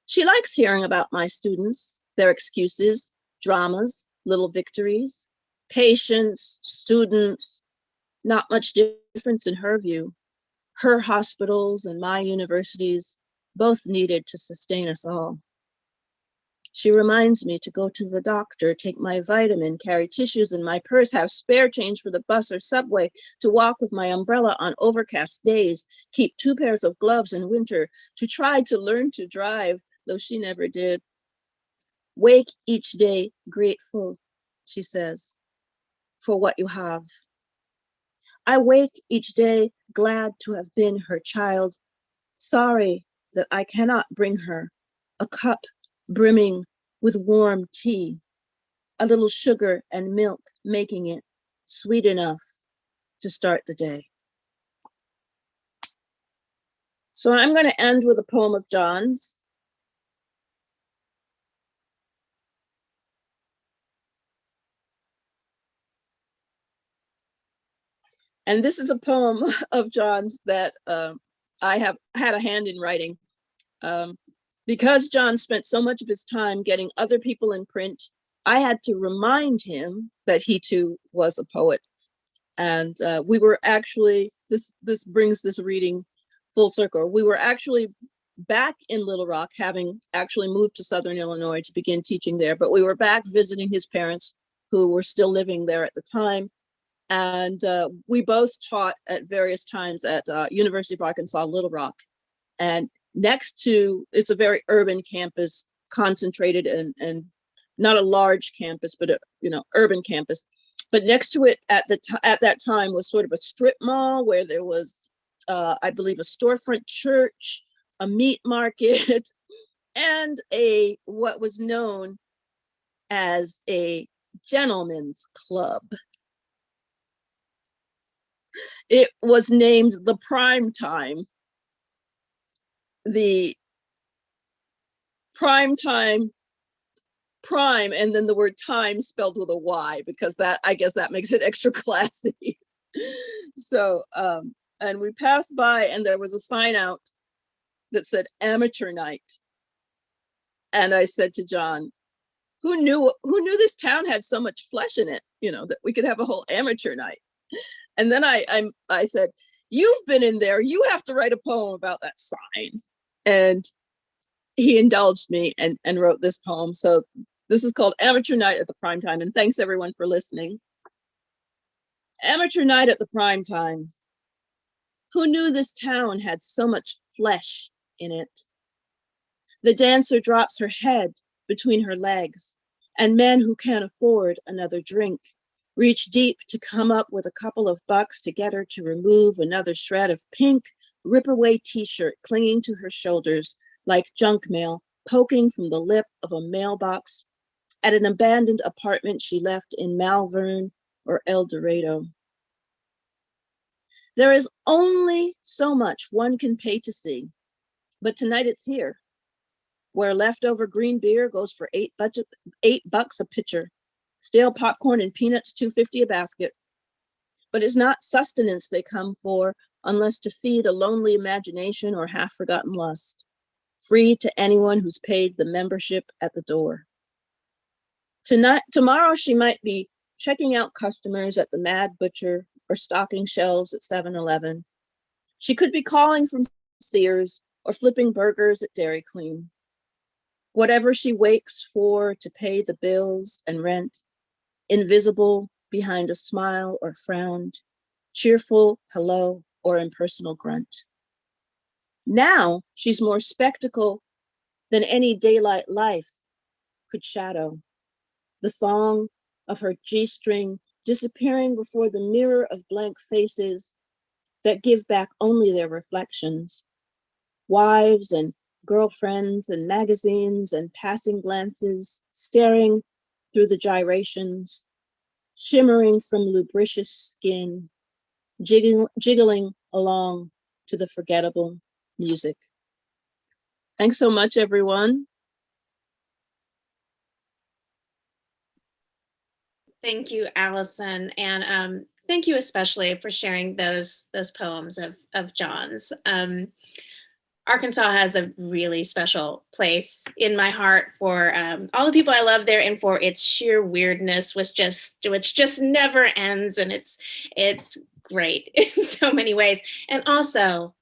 [SPEAKER 5] She likes hearing about my students, their excuses, dramas, little victories, patients, students, not much difference in her view. Her hospitals and my universities, both needed to sustain us all. She reminds me to go to the doctor, take my vitamin, carry tissues in my purse, have spare change for the bus or subway, to walk with my umbrella on overcast days, keep 2 pairs of gloves in winter, to try to learn to drive, though she never did. Wake each day grateful, she says, for what you have. I wake each day glad to have been her child, sorry that I cannot bring her a cup brimming with warm tea, a little sugar and milk making it sweet enough to start the day. So I'm going to end with a poem of John's. And this is a poem of John's that I have had a hand in writing. Because John spent so much of his time getting other people in print, I had to remind him that he too was a poet. And we were actually, this brings this reading full circle. We were actually back in Little Rock, having actually moved to Southern Illinois to begin teaching there, but we were back visiting his parents who were still living there at the time. And we both taught at various times at University of Arkansas, Little Rock. And next to, it's a very urban campus, concentrated and not a large campus, but a urban campus. But next to it at that time was sort of a strip mall where there was, I believe, a storefront church, a meat market, and what was known as a gentleman's club. It was named the Prime Time. The Prime Time, prime, and then the word time spelled with a Y, because I guess that makes it extra classy. So And we passed by and there was a sign out that said amateur night. And I said to John, who knew this town had so much flesh in it, you know, that we could have a whole amateur night. And then I said, you've been in there, you have to write a poem about that sign. And he indulged me and wrote this poem. So this is called Amateur Night at the Prime Time. And thanks everyone for listening. Amateur night at the prime time. Who knew this town had so much flesh in it? The dancer drops her head between her legs, and men who can't afford another drink reach deep to come up with a couple of bucks to get her to remove another shred of pink rip-away t-shirt clinging to her shoulders like junk mail poking from the lip of a mailbox at an abandoned apartment she left in Malvern or El Dorado. There is only so much one can pay to see, but tonight it's here, where leftover green beer goes for $8 a pitcher, stale popcorn and peanuts $2.50 a basket. But it's not sustenance they come for unless to feed a lonely imagination or half-forgotten lust, free to anyone who's paid the membership at the door. Tomorrow she might be checking out customers at the Mad Butcher or stocking shelves at 7-Eleven. She could be calling from Sears or flipping burgers at Dairy Queen. Whatever she wakes for to pay the bills and rent, invisible behind a smile or frown, cheerful hello or impersonal grunt. Now she's more spectacle than any daylight life could shadow. The thong of her G-string disappearing before the mirror of blank faces that give back only their reflections. Wives and girlfriends and magazines and passing glances, staring through the gyrations, shimmering from lubricious skin, jiggling along to the forgettable music. Thanks so much, everyone.
[SPEAKER 3] Thank you, Allison, and thank you especially for sharing those poems of John's. Arkansas has a really special place in my heart for all the people I love there, and for its sheer weirdness, which just never ends, and it's great in so many ways. And also,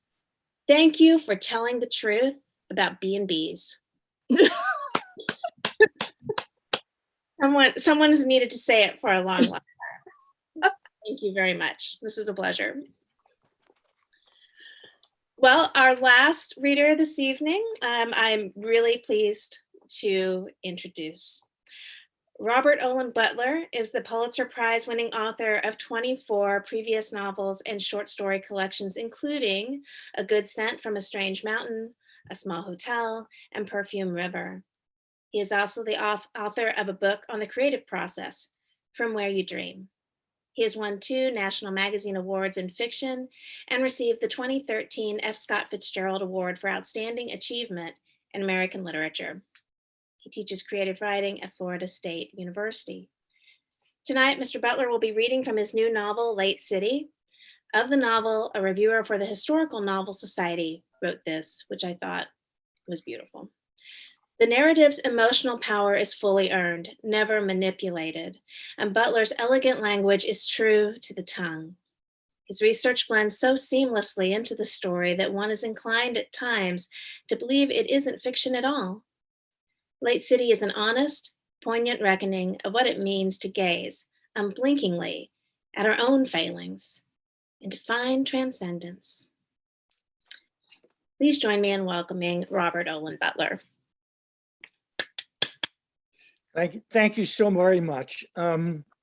[SPEAKER 3] thank you for telling the truth about B&Bs. Someone has needed to say it for a long time. Thank you very much. This was a pleasure. Well, our last reader this evening, I'm really pleased to introduce. Robert Olin Butler is the Pulitzer Prize-winning author of 24 previous novels and short story collections, including A Good Scent from a Strange Mountain, A Small Hotel, and Perfume River. He is also the author of a book on the creative process, From Where You Dream. He has won 2 National Magazine Awards in fiction and received the 2013 F. Scott Fitzgerald Award for Outstanding Achievement in American Literature. He teaches creative writing at Florida State University. Tonight, Mr. Butler will be reading from his new novel, Late City. Of the novel, a reviewer for the Historical Novel Society wrote this, which I thought was beautiful. The narrative's emotional power is fully earned, never manipulated, and Butler's elegant language is true to the tongue. His research blends so seamlessly into the story that one is inclined at times to believe it isn't fiction at all. Late City is an honest, poignant reckoning of what it means to gaze unblinkingly at our own failings and to find transcendence. Please join me in welcoming Robert Olin Butler.
[SPEAKER 2] Thank you so very much.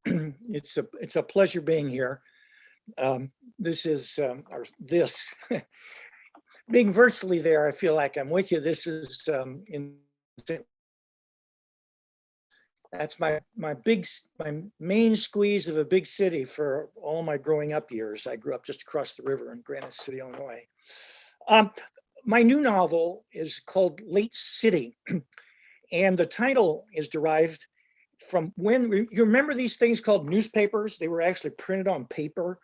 [SPEAKER 2] It's a pleasure being here. This is being virtually there. I feel like I'm with you. This is that's my main squeeze of a big city for all my growing up years. I grew up just across the river in Granite City, Illinois. My new novel is called Late City. And the title is derived from when you remember these things called newspapers. They were actually printed on paper.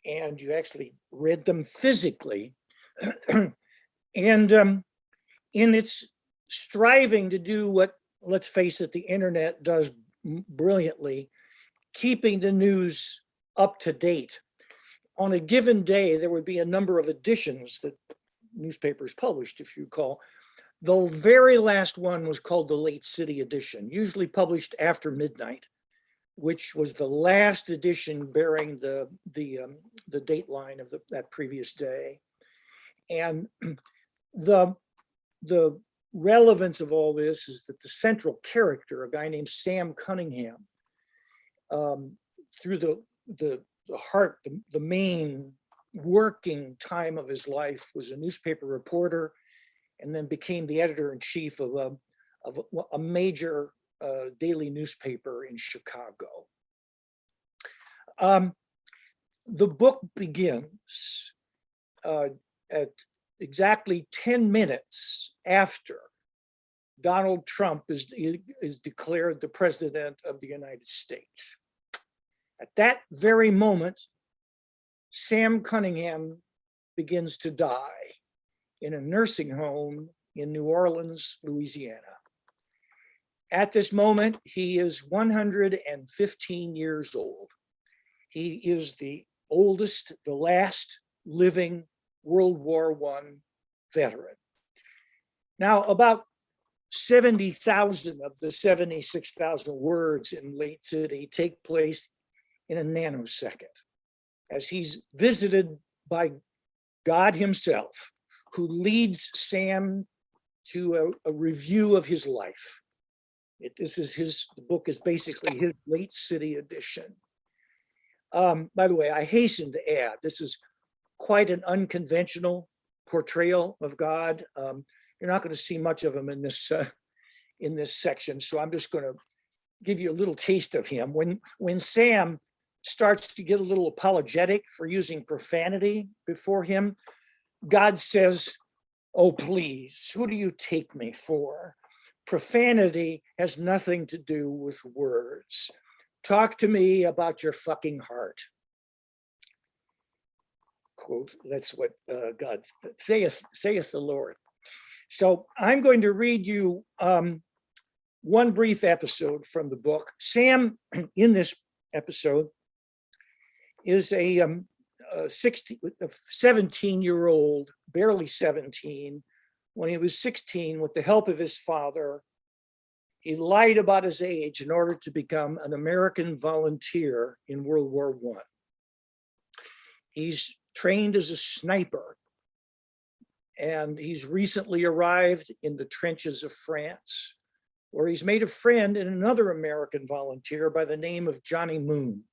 [SPEAKER 2] and you actually read them physically. And in its striving to do what, let's face it, the internet does brilliantly, keeping the news up to date. On a given day, there would be a number of editions that newspapers published, if you recall. The very last one was called the Late City edition, usually published after midnight, which was the last edition bearing the date line of that previous day. And the relevance of all this is that the central character, a guy named Sam Cunningham, through the heart, the main working time of his life, was a newspaper reporter, and then became the editor-in-chief of a major daily newspaper in Chicago. The book begins at exactly 10 minutes after Donald Trump is declared the president of the United States. At that very moment, Sam Cunningham begins to die in a nursing home in New Orleans, Louisiana. At this moment, he is 115 years old. He is the oldest, the last living World War I veteran. Now, about 70,000 of the 76,000 words in Late City take place in a nanosecond, as he's visited by God himself, who leads Sam to a review of his life. The book is basically his Late City edition. By the way, I hasten to add, this is quite an unconventional portrayal of God. You're not going to see much of him in this section, so I'm just going to give you a little taste of him. When Sam starts to get a little apologetic for using profanity before him, God says, "Oh, please, who do you take me for? Profanity has nothing to do with words. Talk to me about your fucking heart." Quote, that's what God saith the Lord. So I'm going to read you one brief episode from the book. Sam, in this episode, is a 17-year-old, barely 17. When he was 16, with the help of his father, he lied about his age in order to become an American volunteer in World War I. He's trained as a sniper, and he's recently arrived in the trenches of France, where he's made a friend and another American volunteer by the name of Johnny Moon.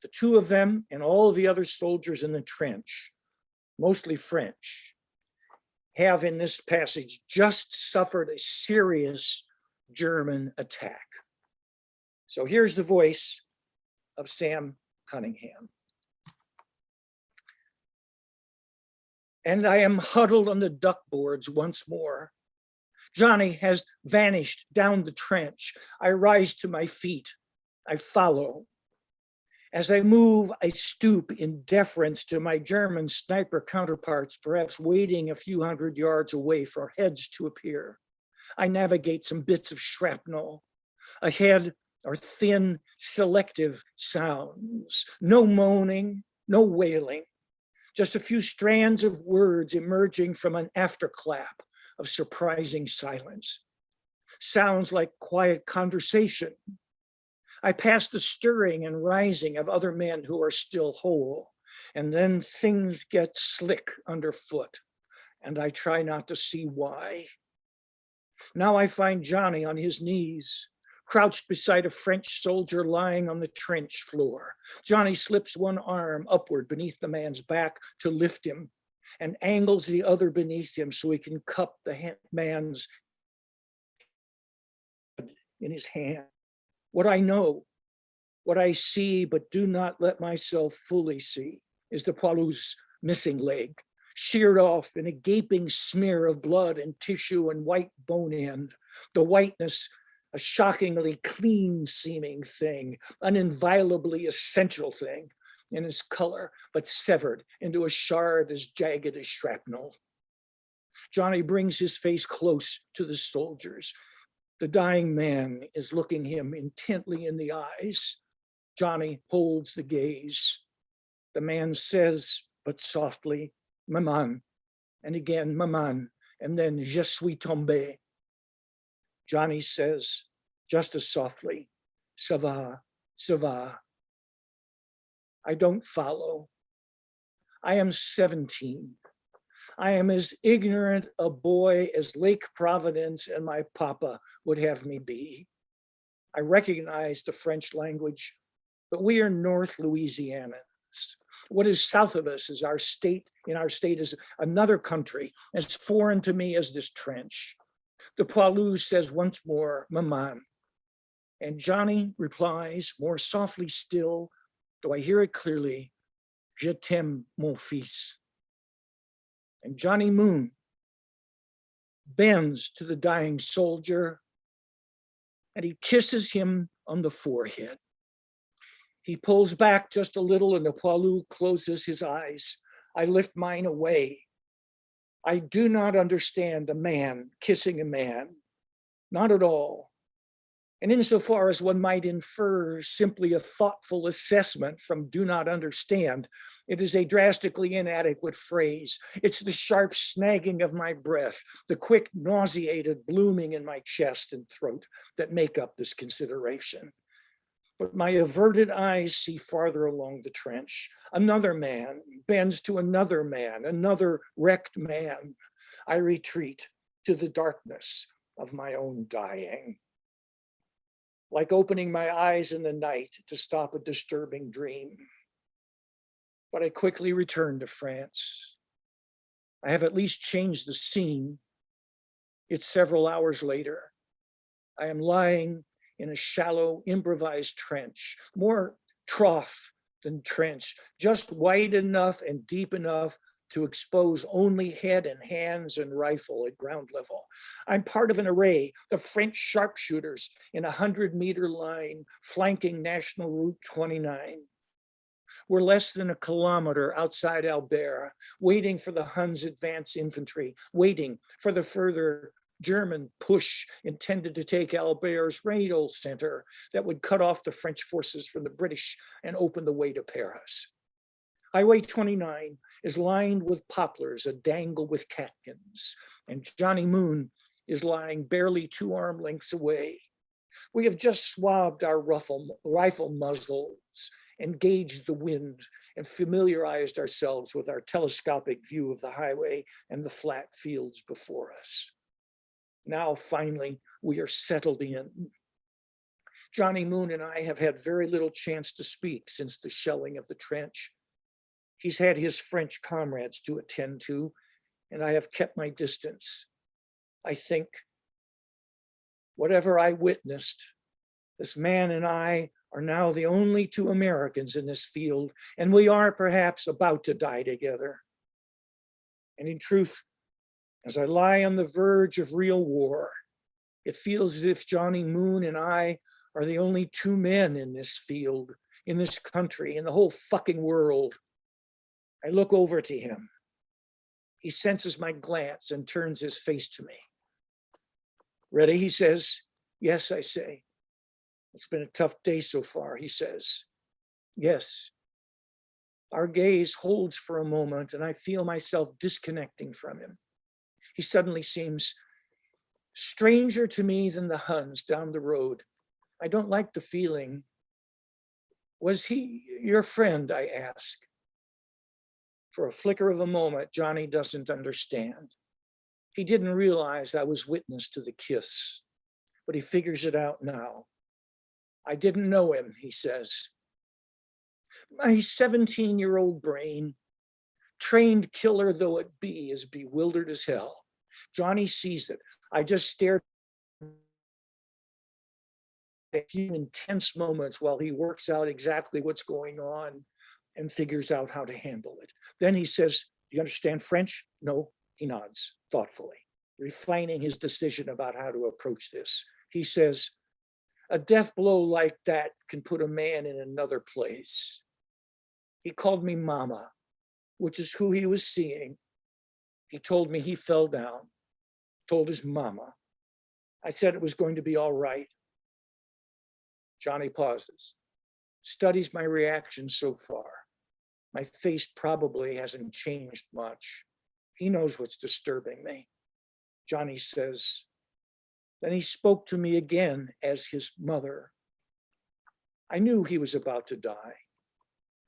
[SPEAKER 2] The two of them and all of the other soldiers in the trench, mostly French, have in this passage just suffered a serious German attack. So here's the voice of Sam Cunningham. And I am huddled on the duck boards once more. Johnny has vanished down the trench. I rise to my feet. I follow. As I move, I stoop in deference to my German sniper counterparts, perhaps waiting a few hundred yards away for heads to appear. I navigate some bits of shrapnel. Ahead are thin, selective sounds. No moaning, no wailing. Just a few strands of words emerging from an afterclap of surprising silence. Sounds like quiet conversation. I pass the stirring and rising of other men who are still whole, and then things get slick underfoot, and I try not to see why. Now I find Johnny on his knees, crouched beside a French soldier lying on the trench floor. Johnny slips one arm upward beneath the man's back to lift him, and angles the other beneath him so he can cup the man's in his hand. What I know, what I see but do not let myself fully see, is the poilu's missing leg, sheared off in a gaping smear of blood and tissue and white bone end. The whiteness, a shockingly clean seeming thing, an inviolably essential thing. in his color, but severed into a shard as jagged as shrapnel. Johnny brings his face close to the soldiers. The dying man is looking him intently in the eyes. Johnny holds the gaze. The man says, but softly, Maman, and again, Maman, and then, Je suis tombé. Johnny says, just as softly, Ça va, ça va. I don't follow. I am 17. I am as ignorant a boy as Lake Providence and my papa would have me be. I recognize the French language, but we are North Louisianans. What is south of us is our state, in our state is another country as foreign to me as this trench. The poilu says once more, Maman. And Johnny replies more softly still, though I hear it clearly, Je t'aime, mon fils. And Johnny Moon bends to the dying soldier and he kisses him on the forehead. He pulls back just a little and the poilu closes his eyes. I lift mine away. I do not understand a man kissing a man, not at all. And insofar as one might infer simply a thoughtful assessment from do not understand, it is a drastically inadequate phrase. It's the sharp snagging of my breath, the quick nauseated blooming in my chest and throat that make up this consideration. But my averted eyes see farther along the trench. Another man bends to another man, another wrecked man. I retreat to the darkness of my own dying. Like opening my eyes in the night to stop a disturbing dream. But I quickly return to France. I have at least changed the scene. It's several hours later. I am lying in a shallow improvised trench, more trough than trench, just wide enough and deep enough to expose only head and hands and rifle at ground level. I'm part of an array of French sharpshooters in a 100-meter line flanking National Route 29. We're less than a kilometer outside Albert, waiting for the Huns' advance infantry, waiting for the further German push intended to take Albert's rail center that would cut off the French forces from the British and open the way to Paris. Highway 29 is lined with poplars a dangle with catkins, and Johnny Moon is lying barely 2 arm lengths away. We have just swabbed our rifle muzzles, engaged the wind, and familiarized ourselves with our telescopic view of the highway and the flat fields before us. Now, finally, we are settled in. Johnny Moon and I have had very little chance to speak since the shelling of the trench. He's had his French comrades to attend to, and I have kept my distance. I think whatever I witnessed, this man and I are now the only 2 Americans in this field, and we are perhaps about to die together. And in truth, as I lie on the verge of real war, it feels as if Johnny Moon and I are the only 2 men in this field, in this country, in the whole fucking world. I look over to him. He senses my glance and turns his face to me. Ready, he says. Yes, I say. It's been a tough day so far, he says. Yes. Our gaze holds for a moment and I feel myself disconnecting from him. He suddenly seems stranger to me than the Huns down the road. I don't like the feeling. Was he your friend, I ask. For a flicker of a moment, Johnny doesn't understand. He didn't realize I was witness to the kiss, but he figures it out now. I didn't know him, he says. My 17-year-old brain, trained killer though it be, is bewildered as hell. Johnny sees it. I just stared at a few intense moments while he works out exactly what's going on and figures out how to handle it. Then he says, do you understand French? No, he nods thoughtfully, refining his decision about how to approach this. He says, a death blow like that can put a man in another place. He called me mama, which is who he was seeing. He told me he fell down, told his mama. I said it was going to be all right. Johnny pauses, studies my reaction so far. My face probably hasn't changed much. He knows what's disturbing me. Johnny says, then he spoke to me again as his mother. I knew he was about to die,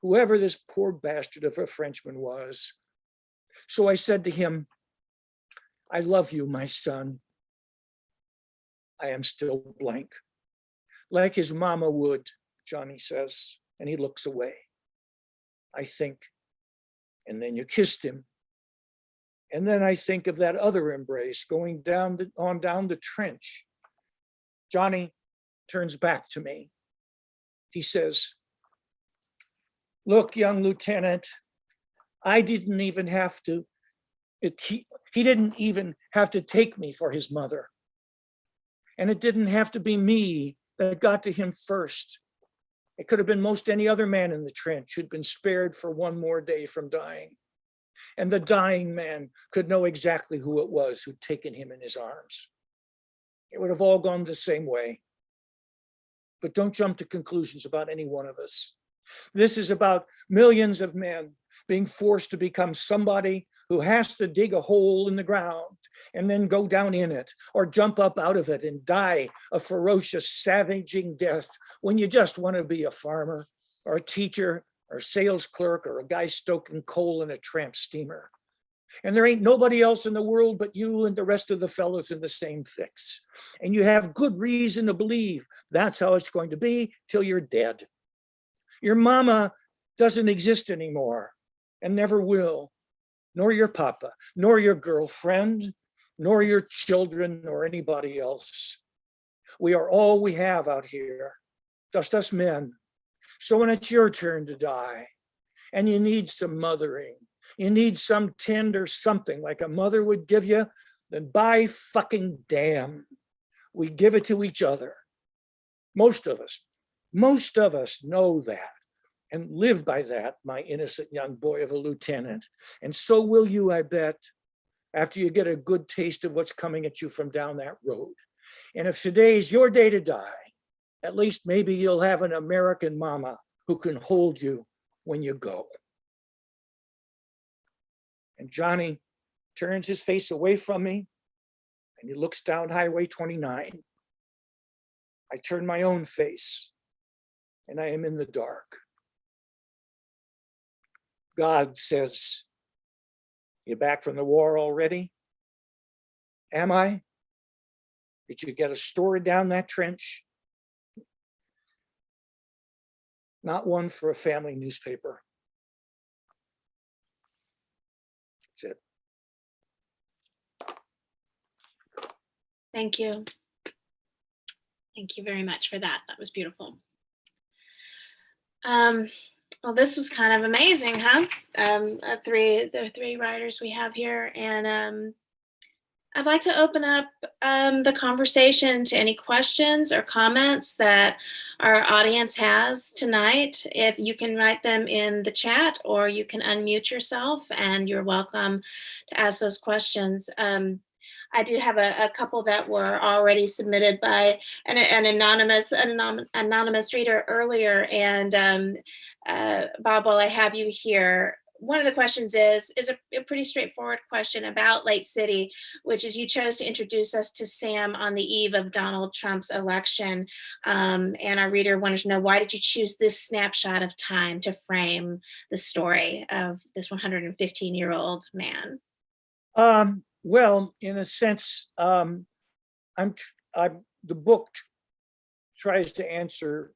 [SPEAKER 2] whoever this poor bastard of a Frenchman was. So I said to him, I love you, my son. I am still blank. Like his mama would, Johnny says, and he looks away. I think, and then you kissed him. And then I think of that other embrace going down the trench. Johnny turns back to me. He says, look, young lieutenant, I didn't even have to, he didn't even have to take me for his mother. And it didn't have to be me that got to him first. It could have been most any other man in the trench who'd been spared for one more day from dying. And the dying man could know exactly who it was who'd taken him in his arms. It would have all gone the same way. But don't jump to conclusions about any one of us. This is about millions of men being forced to become somebody who has to dig a hole in the ground and then go down in it or jump up out of it and die a ferocious, savaging death when you just want to be a farmer or a teacher or a sales clerk or a guy stoking coal in a tramp steamer. And there ain't nobody else in the world but you and the rest of the fellows in the same fix. And you have good reason to believe that's how it's going to be till you're dead. Your mama doesn't exist anymore and never will, nor your papa, nor your girlfriend, nor your children, nor anybody else. We are all we have out here, just us men. So when it's your turn to die and you need some mothering, you need some tender something like a mother would give you, then by fucking damn, we give it to each other. Most of us know that and live by that, my innocent young boy of a lieutenant. And so will you, I bet, after you get a good taste of what's coming at you from down that road. And if today's your day to die, at least maybe you'll have an American mama who can hold you when you go. And Johnny turns his face away from me and he looks down Highway 29. I turn my own face and I am in the dark. God says, you back from the war already? Am I? Did you get a story down that trench? Not one for a family newspaper. That's it.
[SPEAKER 3] Thank you. Thank you very much for that. That was beautiful. Well, this was kind of amazing, huh? The three writers we have here, and I'd like to open up the conversation to any questions or comments that our audience has tonight. If you can write them in the chat, or you can unmute yourself, and you're welcome to ask those questions. I do have a couple that were already submitted by an anonymous reader earlier, and Bob, while I have you here, one of the questions is a pretty straightforward question about Lake City, which is you chose to introduce us to Sam on the eve of Donald Trump's election. And our reader wanted to know, why did you choose this snapshot of time to frame the story of this 115-year-old man?
[SPEAKER 2] Well, in a sense, the book tries to answer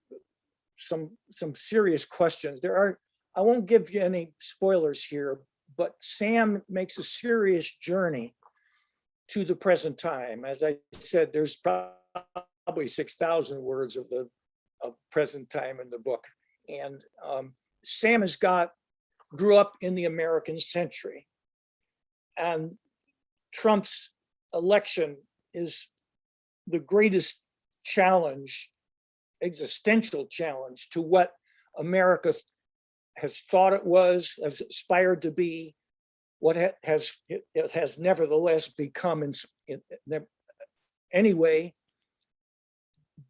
[SPEAKER 2] some serious questions. I won't give you any spoilers here, but Sam makes a serious journey to the present time. As I said, there's probably 6,000 words of present time in the book. And Sam grew up in the American century. And Trump's election is the greatest challenge, existential challenge to what America has thought it was, has aspired to be, what it has nevertheless become anyway,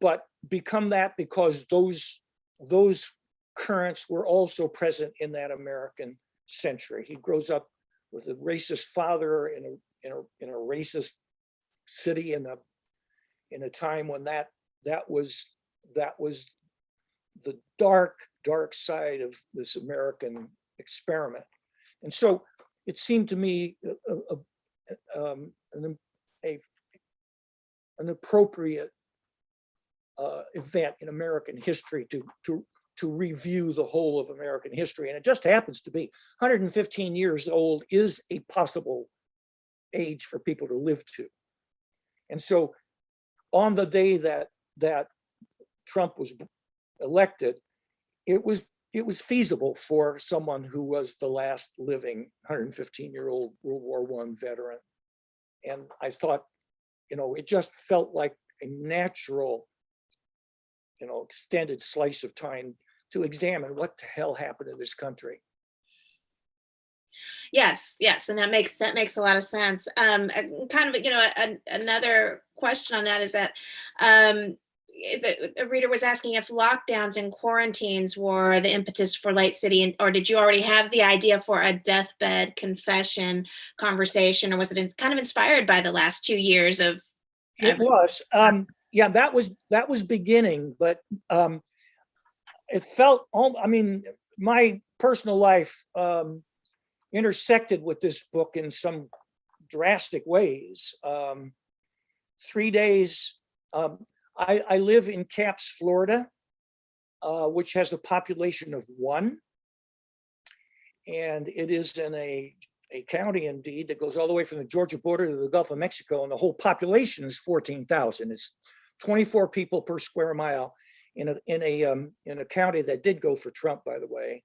[SPEAKER 2] but become that because those currents were also present in that American century. He grows up with a racist father in a racist city in a time when that was the dark side of this American experiment. And so it seemed to me an appropriate event in American history to review the whole of American history. And it just happens to be 115 years old is a possible age for people to live to. And so on the day that Trump was elected, it was feasible for someone who was the last living 115-year-old World War I veteran. And I thought, it just felt like a natural, extended slice of time to examine what the hell happened to this country.
[SPEAKER 3] Yes, and that makes a lot of sense. Kind of, another question on that is that the reader was asking if lockdowns and quarantines were the impetus for Light City, or did you already have the idea for a deathbed confession conversation, or was it kind of inspired by the last 2 years of?
[SPEAKER 2] It was, yeah, that was beginning, but it felt, my personal life intersected with this book in some drastic ways. 3 days, I live in Caps, Florida, which has a population of 1. And it is in a county indeed that goes all the way from the Georgia border to the Gulf of Mexico. And the whole population is 14,000. It's 24 people per square mile in a county that did go for Trump, by the way.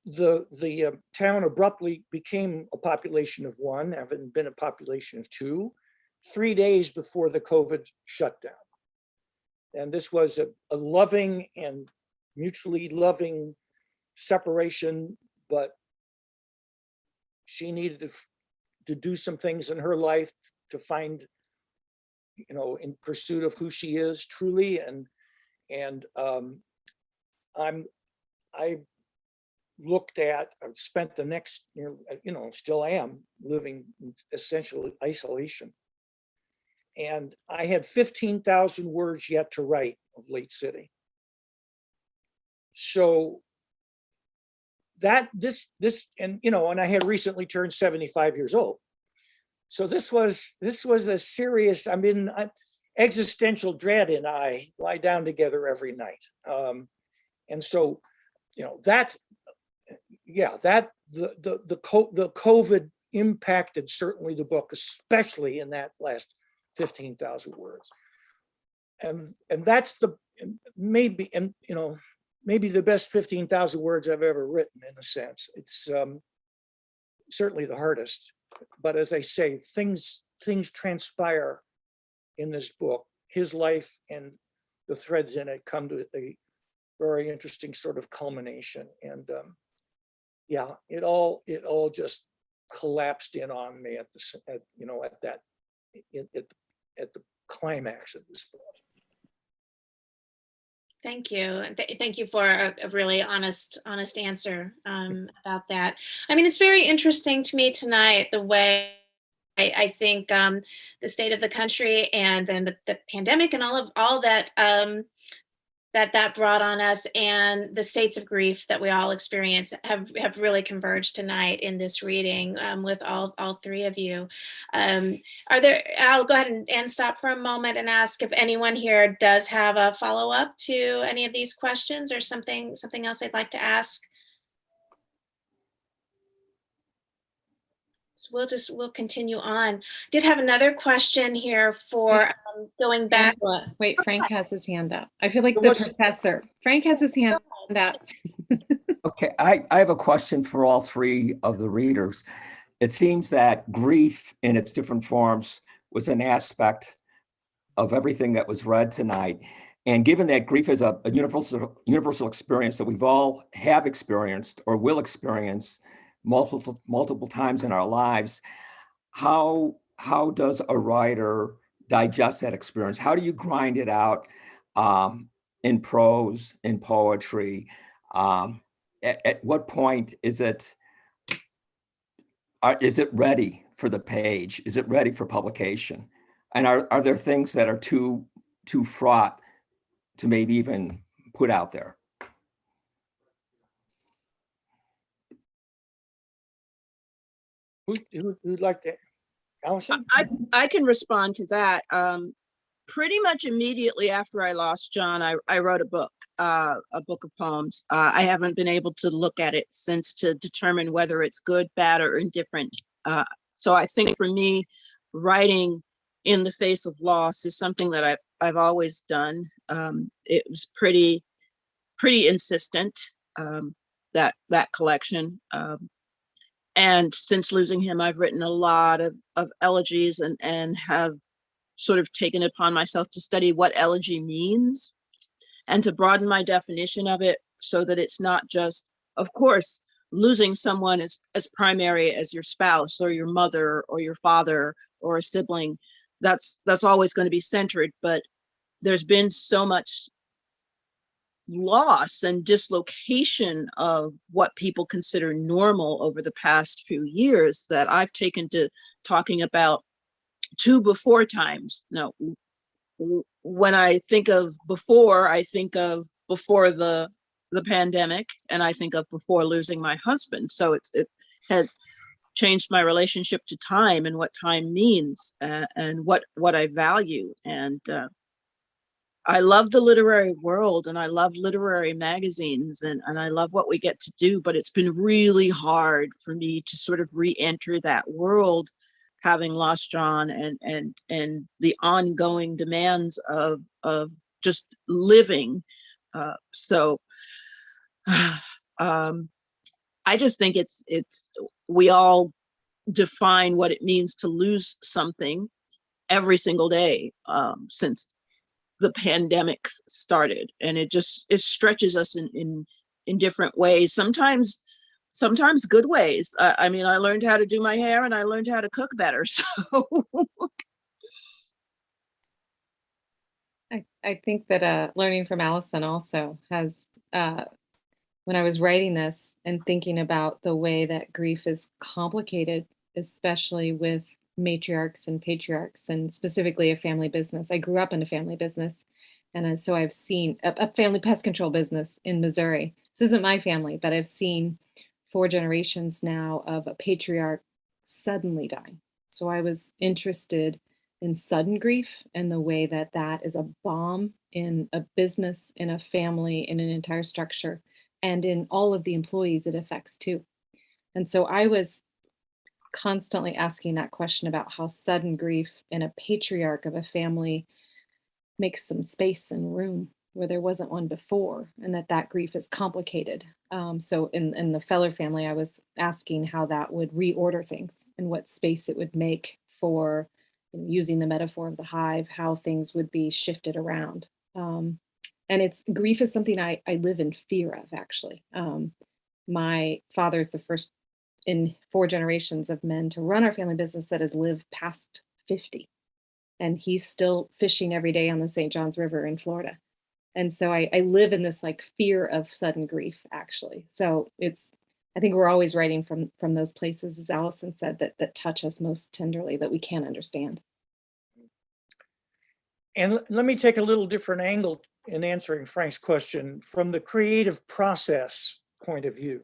[SPEAKER 2] The town abruptly became a population of 1, having been a population of 2, 3 days before the COVID shutdown. And this was a loving and mutually loving separation, but she needed to do some things in her life to find, in pursuit of who she is truly. I've spent the next, still am living in essential isolation. And I had 15,000 words yet to write of Late City. So and I had recently turned 75 years old. So this was a serious, existential dread and I lie down together every night. And so, the COVID impacted certainly the book, especially in that last 15,000 words. And that's maybe the best 15,000 words I've ever written, in a sense. It's certainly the hardest, but as I say, things transpire in this book. His life and the threads in it come to a very interesting sort of culmination. And it all just collapsed in on me at the climax of this book.
[SPEAKER 3] Thank you. Thank you for a really honest answer about that. It's very interesting to me tonight, the way I think the state of the country and then the pandemic and all that that brought on us, and the states of grief that we all experience have really converged tonight in this reading with all three of you. I'll go ahead and stop for a moment and ask if anyone here does have a follow-up to any of these questions or something else they'd like to ask. So we'll continue on. Did have another question here for going back.
[SPEAKER 1] Angela, wait, Frank has his hand up. I feel like the professor. Frank has his hand up.
[SPEAKER 6] Okay, I have a question for all three of the readers. It seems that grief in its different forms was an aspect of everything that was read tonight. And given that grief is a universal experience that we've all have experienced or will experience multiple times in our lives, how does a writer digest that experience? How do you grind it out in prose, in poetry? At what point is it ready for the page? Is it ready for publication? And are there things that are too fraught to maybe even put out there?
[SPEAKER 2] Who'd like to? Allison?
[SPEAKER 5] I can respond to that. Pretty much immediately after I lost John, I wrote a book of poems. I haven't been able to look at it since to determine whether it's good, bad, or indifferent. So I think for me, writing in the face of loss is something that I've always done. It was pretty insistent, that collection. And since losing him, I've written a lot of elegies and have sort of taken it upon myself to study what elegy means and to broaden my definition of it so that it's not just, of course, losing someone as primary as your spouse or your mother or your father or a sibling. That's always going to be centered, but there's been so much loss and dislocation of what people consider normal over the past few years that I've taken to talking about two before times. No, when I think of before, I think of before the pandemic, and I think of before losing my husband. So it has changed my relationship to time and what time means, and what I value. And I love the literary world and I love literary magazines and I love what we get to do, but it's been really hard for me to sort of re-enter that world, having lost John and the ongoing demands of just living. So I just think it's we all define what it means to lose something every single day since the pandemic started, and it stretches us in different ways, sometimes good ways. I mean, I learned how to do my hair and I learned how to cook better, so
[SPEAKER 1] I think that learning from Allison also has, when I was writing this and thinking about the way that grief is complicated, especially with matriarchs and patriarchs, and specifically a family business. I grew up in a family business, and so I've seen a family pest control business in Missouri. This isn't my family, but I've seen 4 generations now of a patriarch suddenly dying. So I was interested in sudden grief and the way that that is a bomb in a business, in a family, in an entire structure, and in all of the employees it affects too. And so I was constantly asking that question about how sudden grief in a patriarch of a family makes some space and room where there wasn't one before, and that grief is complicated. So in the Feller family, I was asking how that would reorder things and what space it would make for, using the metaphor of the hive, how things would be shifted around. And grief is something I live in fear of, actually. My father is the first in 4 generations of men to run our family business that has lived past 50. And he's still fishing every day on the St. Johns River in Florida. And so I live in this like fear of sudden grief, actually. So I think we're always writing from those places, as Allison said, that touch us most tenderly, that we can't understand.
[SPEAKER 2] And let me take a little different angle in answering Frank's question from the creative process point of view.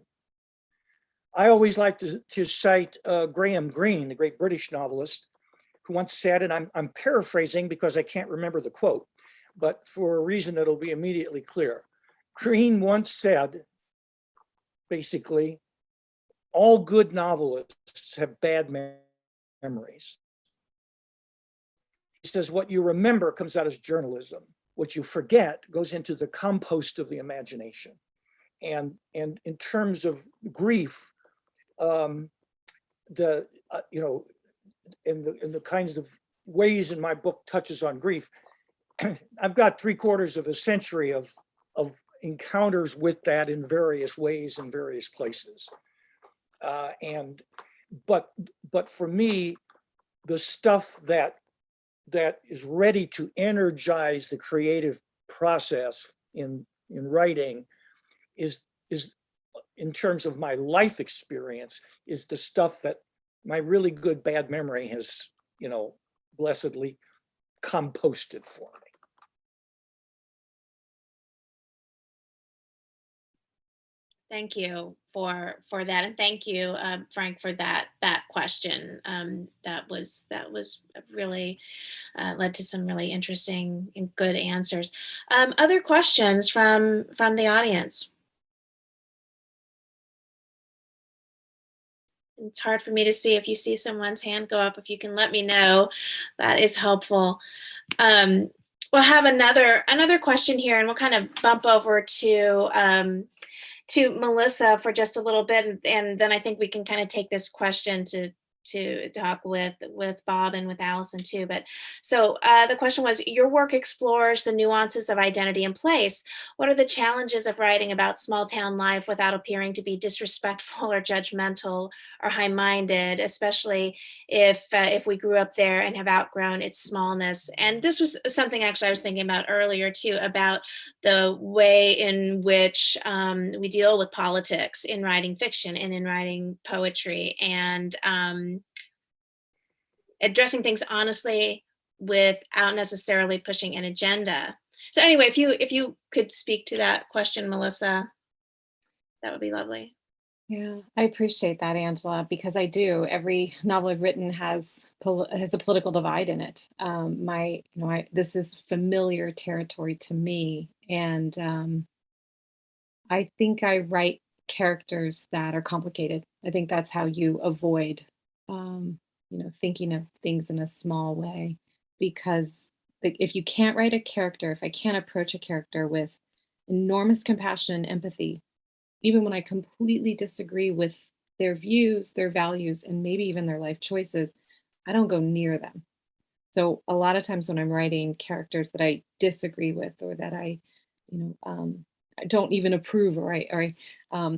[SPEAKER 2] I always like to cite Graham Greene, the great British novelist, who once said, and I'm paraphrasing because I can't remember the quote, but for a reason that'll be immediately clear. Greene once said, basically, all good novelists have bad memories. He says, what you remember comes out as journalism. What you forget goes into the compost of the imagination. And in terms of grief, in the kinds of ways in my book touches on grief, I've got 3/4 of a century of encounters with that in various ways in various places. But for me, the stuff that is ready to energize the creative process in writing is in terms of my life experience, is the stuff that my really good bad memory has, blessedly composted for me.
[SPEAKER 3] Thank you for that, and thank you, Frank, for that question. That was really led to some really interesting and good answers. Other questions from the audience? It's hard for me to see. If you see someone's hand go up, if you can let me know, that is helpful. We'll have another question here, and we'll kind of bump over to Melissa for just a little bit, and then I think we can kind of take this question to talk with Bob and with Allison too. But so the question was, your work explores the nuances of identity and place. What are the challenges of writing about small town life without appearing to be disrespectful or judgmental or high-minded, especially if we grew up there and have outgrown its smallness? And this was something actually I was thinking about earlier too, about the way in which we deal with politics in writing fiction and in writing poetry, and addressing things honestly without necessarily pushing an agenda. So anyway, if you could speak to that question, Melissa, that would be lovely.
[SPEAKER 1] Yeah, I appreciate that, Angela, because I do. Every novel I've written has a political divide in it. This is familiar territory to me, and I think I write characters that are complicated. I think that's how you avoid, thinking of things in a small way, because if you can't write a character, if I can't approach a character with enormous compassion and empathy, even when I completely disagree with their views, their values, and maybe even their life choices, I don't go near them. So a lot of times when I'm writing characters that I disagree with, or that I don't even approve, or I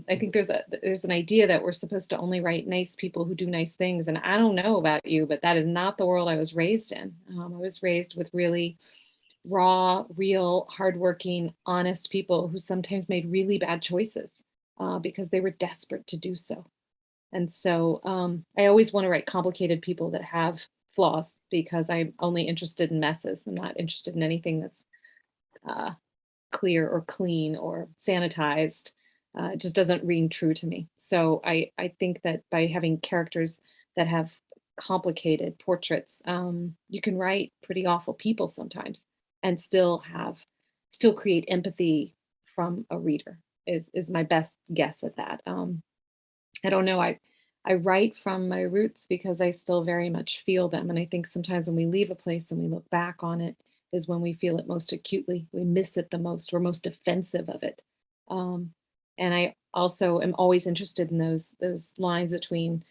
[SPEAKER 1] think there's an idea that we're supposed to only write nice people who do nice things, and I don't know about you, but that is not the world I was raised in. I was raised with really raw, real, hardworking, honest people who sometimes made really bad choices because they were desperate to do so. And so I always want to write complicated people that have flaws, because I'm only interested in messes. I'm not interested in anything that's clear or clean or sanitized. It just doesn't ring true to me. So I think that by having characters that have complicated portraits, you can write pretty awful people sometimes and still create empathy from a reader, is my best guess at that. I don't know. I write from my roots because I still very much feel them. And I think sometimes when we leave a place and we look back on it is when we feel it most acutely. We miss it the most. We're most defensive of it. And I also am always interested in those lines between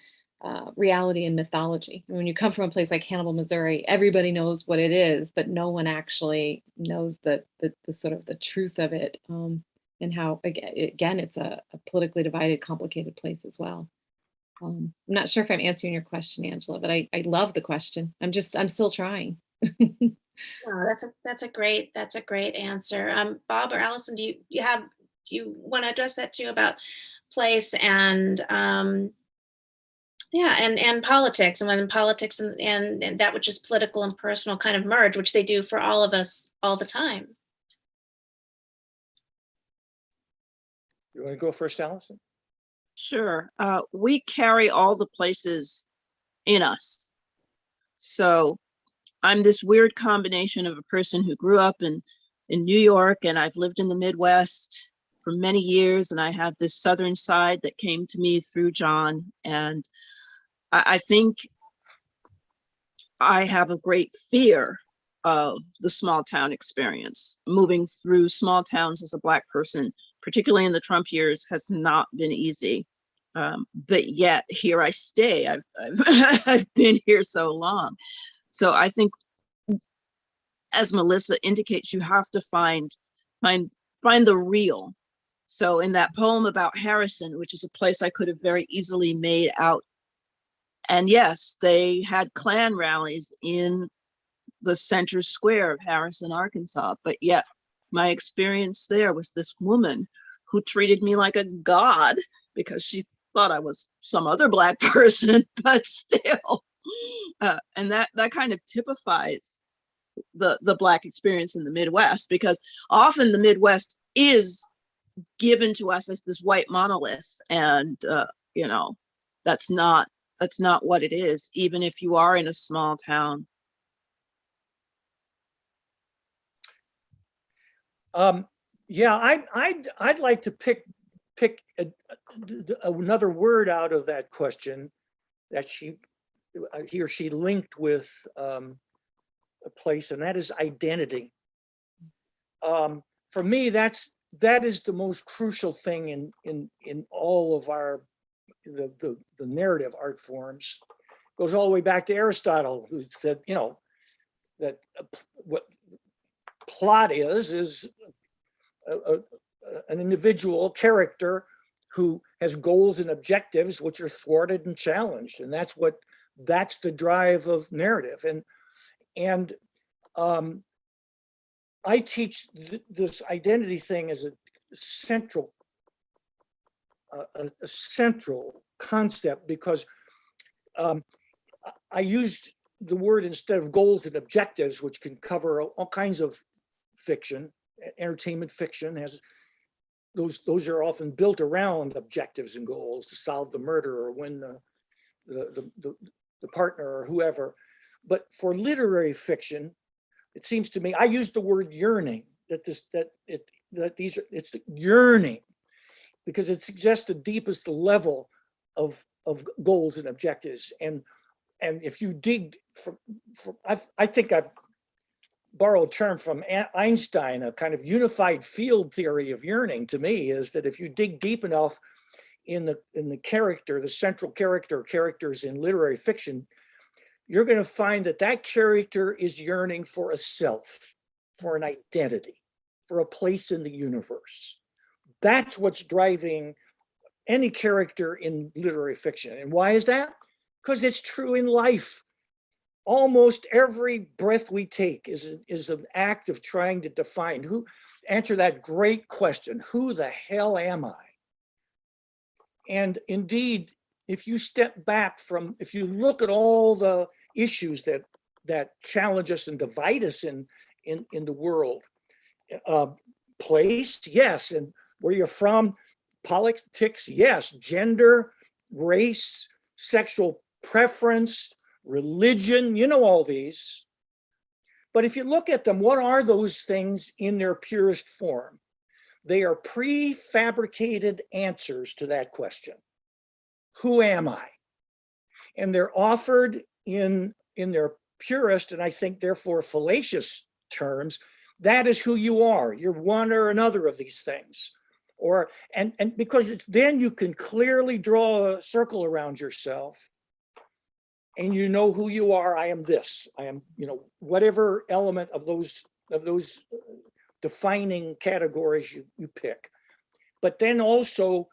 [SPEAKER 1] reality and mythology. And when you come from a place like Hannibal, Missouri, everybody knows what it is, but no one actually knows the sort of the truth of it. And how, again, it's a politically divided, complicated place as well. I'm not sure if I'm answering your question, Angela, but I love the question. I'm still trying.
[SPEAKER 3] Oh, that's a great answer. Bob or Allison, do you want to address that too, about place and and politics, and when politics and that which is political and personal kind of merge, which they do for all of us all the time?
[SPEAKER 2] You want to go first, Allison?
[SPEAKER 5] Sure. We carry all the places in us. So I'm this weird combination of a person who grew up in New York, and I've lived in the Midwest for many years, and I have this Southern side that came to me through John. And I think I have a great fear of the small town experience. Moving through small towns as a Black person, particularly in the Trump years, has not been easy. But yet here I stay. I've, I've been here so long. So I think as Melissa indicates, you have to find the real. So in that poem about Harrison, which is a place I could have very easily made out, and yes, they had Klan rallies in the center square of Harrison, Arkansas, but yet my experience there was this woman who treated me like a god because she thought I was some other Black person, but still. And that kind of typifies the Black experience in the Midwest, because often the Midwest is given to us as this white monolith, and that's not what it is, even if you are in a small town.
[SPEAKER 2] Yeah, I'd like to pick another word out of that question that he or she linked with a place, and that is identity. For me, that is the most crucial thing in all of the narrative art forms. Goes all the way back to Aristotle, who said, that what plot is an individual character who has goals and objectives which are thwarted and challenged, and that's the drive of narrative. And I teach this identity thing as a central concept, because I used the word instead of goals and objectives, which can cover all kinds of fiction. Entertainment fiction has those are often built around objectives and goals, to solve the murder or win the partner or whoever. But for literary fiction, it seems to me, I use the word yearning, it's yearning, because it suggests the deepest level of goals and objectives. And if you dig I think I borrow a term from Einstein, a kind of unified field theory of yearning, to me, is that if you dig deep enough in the character, the central characters in literary fiction, you're going to find that character is yearning for a self, for an identity, for a place in the universe. That's what's driving any character in literary fiction. And why is that? Because it's true in life. Almost every breath we take is an act of trying to answer that great question, who the hell am I? And indeed, if you step back if you look at all the issues that challenge us and divide us in the world, place, yes, and where you're from, politics, yes, gender, race, sexual preference, religion, all these. But if you look at them, what are those things in their purest form? They are prefabricated answers to that question. Who am I? And they're offered in their purest, and I think therefore fallacious terms. That is who you are. You're one or another of these things. And because then you can clearly draw a circle around yourself, and you know who you are. I am this. I am, whatever element of those defining categories you pick. But then also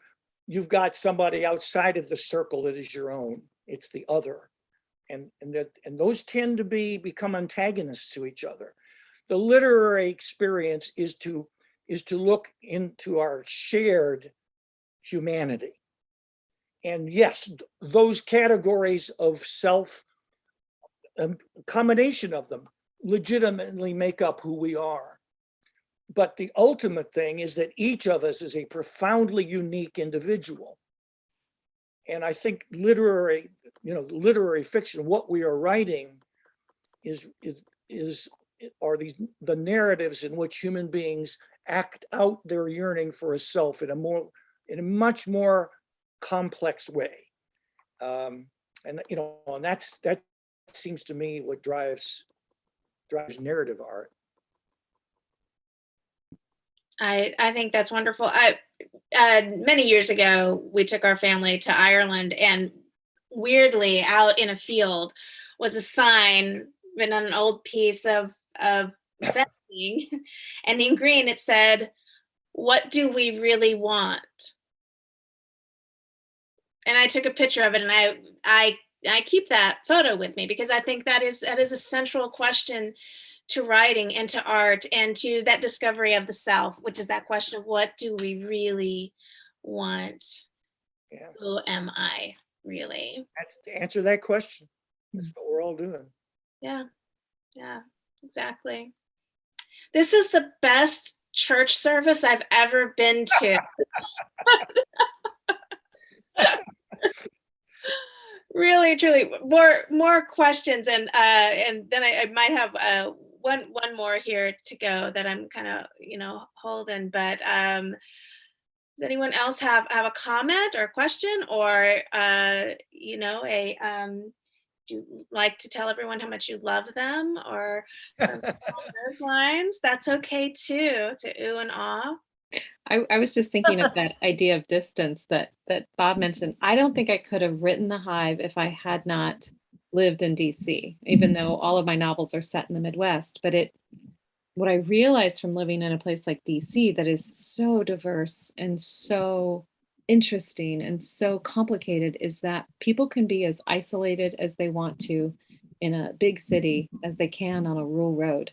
[SPEAKER 2] you've got somebody outside of the circle that is your own. It's the other. And those tend to become antagonists to each other. The literary experience is to look into our shared humanity. And yes, those categories of self, a combination of them, legitimately make up who we are. But the ultimate thing is that each of us is a profoundly unique individual. And I think literary fiction, what we are writing are the narratives in which human beings act out their yearning for a self in a much more complex way. And that seems to me what drives narrative art.
[SPEAKER 3] I think that's wonderful. Many years ago, we took our family to Ireland, and weirdly, out in a field was a sign written on an old piece of vesting, and in green it said, "What do we really want?" And I took a picture of it, and I keep that photo with me because I think that is a central question to writing and to art and to that discovery of the self, which is that question of what do we really want?
[SPEAKER 2] Yeah,
[SPEAKER 3] Who am I really?
[SPEAKER 2] that's to answer that question. That's what we're all doing.
[SPEAKER 3] Yeah, yeah, exactly. This is the best church service I've ever been to. Really, truly, more questions, and then I might have one more here to go that I'm kind of holding. But does anyone else have a comment or a question, or a do you like to tell everyone how much you love them, or something along those lines? That's okay too. To ooh and ah.
[SPEAKER 1] I was just thinking of that idea of distance that Bob mentioned. I don't think I could have written The Hive if I had not lived in DC, even though all of my novels are set in the Midwest. But what I realized from living in a place like DC that is so diverse and so interesting and so complicated is that people can be as isolated as they want to in a big city as they can on a rural road.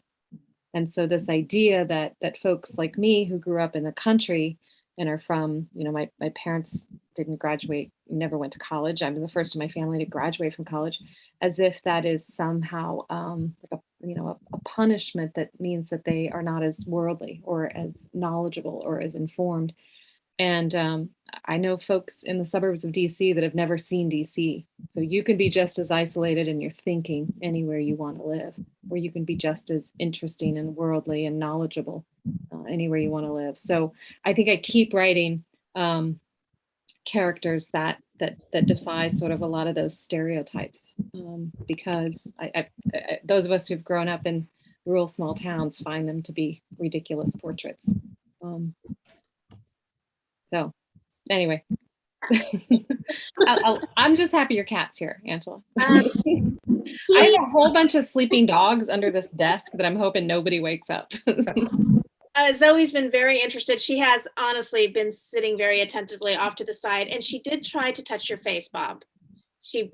[SPEAKER 1] And so this idea that folks like me who grew up in the country and are from, my parents didn't graduate, never went to college. I'm the first in my family to graduate from college, as if that is somehow like a punishment that means that they are not as worldly or as knowledgeable or as informed. And I know folks in the suburbs of DC that have never seen DC. So you can be just as isolated in your thinking anywhere you want to live, or you can be just as interesting and worldly and knowledgeable anywhere you want to live. So I think I keep writing characters that defy sort of a lot of those stereotypes, because those of us who've grown up in rural small towns find them to be ridiculous portraits. So anyway, I'm just happy your cat's here, Angela. I have a whole bunch of sleeping dogs under this desk that I'm hoping nobody wakes up.
[SPEAKER 3] Zoe's been very interested. She has honestly been sitting very attentively off to the side, and she did try to touch your face, Bob. She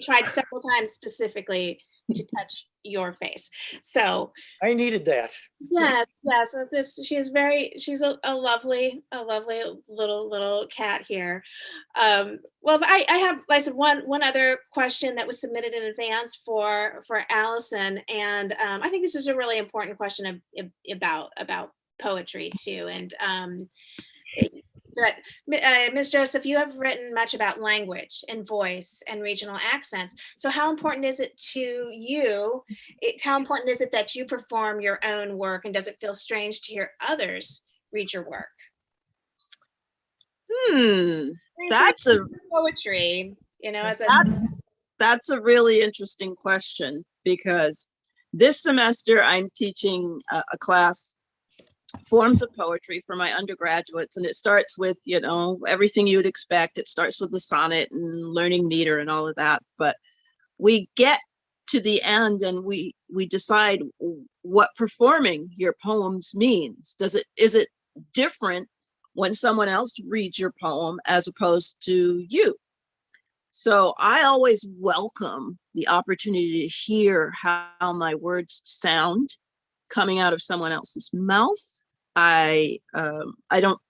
[SPEAKER 3] tried several times specifically to touch your face. So
[SPEAKER 2] I needed that.
[SPEAKER 3] yeah. So she's a lovely little cat here. Well, I have, like I said, one other question that was submitted in advance for Allison, and I think this is a really important question about poetry too, and but Ms. Joseph, you have written much about language and voice and regional accents. So how important is it to you? How important is it that you perform your own work, and does it feel strange to hear others read your work?
[SPEAKER 5] That's a
[SPEAKER 3] poetry,
[SPEAKER 5] that's a really interesting question, because this semester I'm teaching a class, forms of poetry, for my undergraduates, and it starts with everything you would expect. It starts with the sonnet and learning meter and all of that, but we get to the end and we decide what performing your poems means. Is it different when someone else reads your poem as opposed to you? So I always welcome the opportunity to hear how my words sound coming out of someone else's mouth. I don't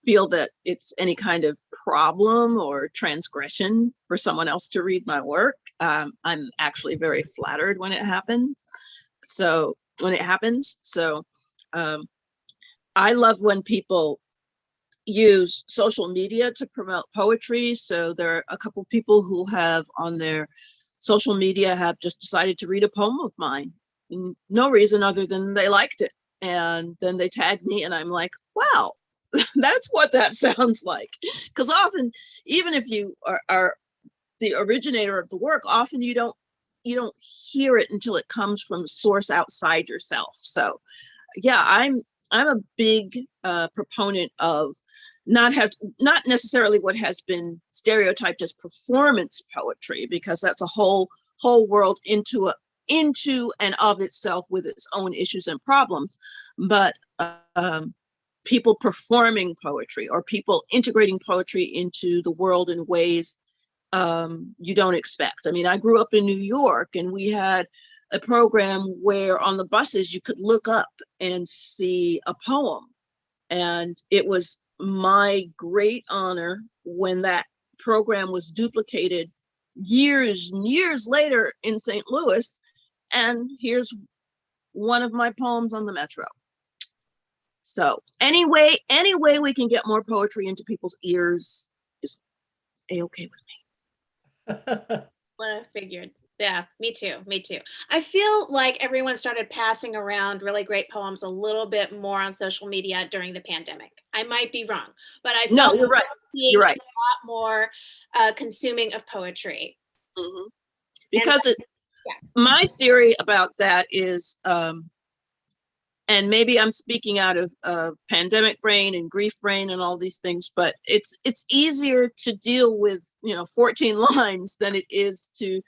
[SPEAKER 5] feel that it's any kind of problem or transgression for someone else to read my work. I'm actually very flattered when it happens. So I love when people use social media to promote poetry. So there are a couple people who have on their social media have just decided to read a poem of mine. No reason other than they liked it. And then they tag me and I'm like, wow, that's what that sounds like. Because often, even if you are the originator of the work, often you don't hear it until it comes from a source outside yourself. So yeah, I'm a big proponent of not necessarily what has been stereotyped as performance poetry, because that's a whole world into into and of itself with its own issues and problems, but people performing poetry or people integrating poetry into the world in ways you don't expect. I mean, I grew up in New York, and we had a program where on the buses you could look up and see a poem. And it was my great honor when that program was duplicated years and years later in St. Louis. And here's one of my poems on the Metro. So anyway we can get more poetry into people's ears is a-okay with me.
[SPEAKER 3] What I figured. Yeah, me too. Me too. I feel like everyone started passing around really great poems a little bit more on social media during the pandemic. I might be wrong, but I
[SPEAKER 5] No,
[SPEAKER 3] felt
[SPEAKER 5] you're right.
[SPEAKER 3] seeing
[SPEAKER 5] You're right.
[SPEAKER 3] a lot more consuming of poetry.
[SPEAKER 5] Mhm. Because
[SPEAKER 3] yeah.
[SPEAKER 5] my theory about that is, and maybe I'm speaking out of pandemic brain and grief brain and all these things, but it's easier to deal with 14 lines than it is to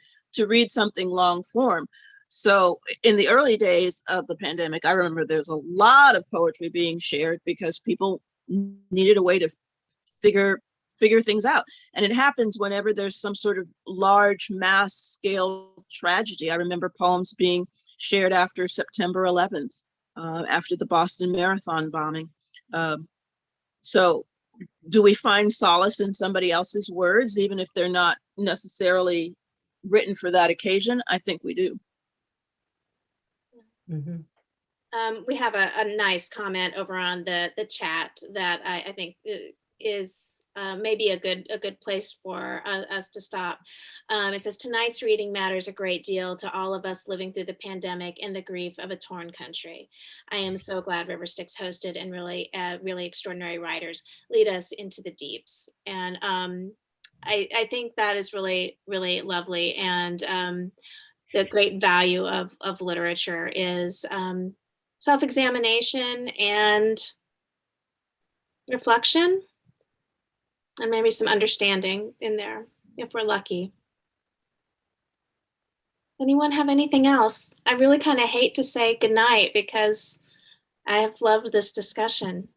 [SPEAKER 5] read something long form. So in the early days of the pandemic, I remember there's a lot of poetry being shared because people needed a way to figure things out. And it happens whenever there's some sort of large mass scale tragedy. I remember poems being shared after September 11th, after the Boston Marathon bombing. So do we find solace in somebody else's words, even if they're not necessarily written for that occasion? I think we do.
[SPEAKER 3] We have a nice comment over on the chat that I think is maybe a good place for us to stop. It says, tonight's reading matters a great deal to all of us living through the pandemic and the grief of a torn country. I am so glad River Styx hosted and really extraordinary writers lead us into the deeps. And I think that is really, really lovely. And the great value of literature is self-examination and reflection, and maybe some understanding in there if we're lucky. Anyone have anything else? I really kind of hate to say goodnight because I have loved this discussion.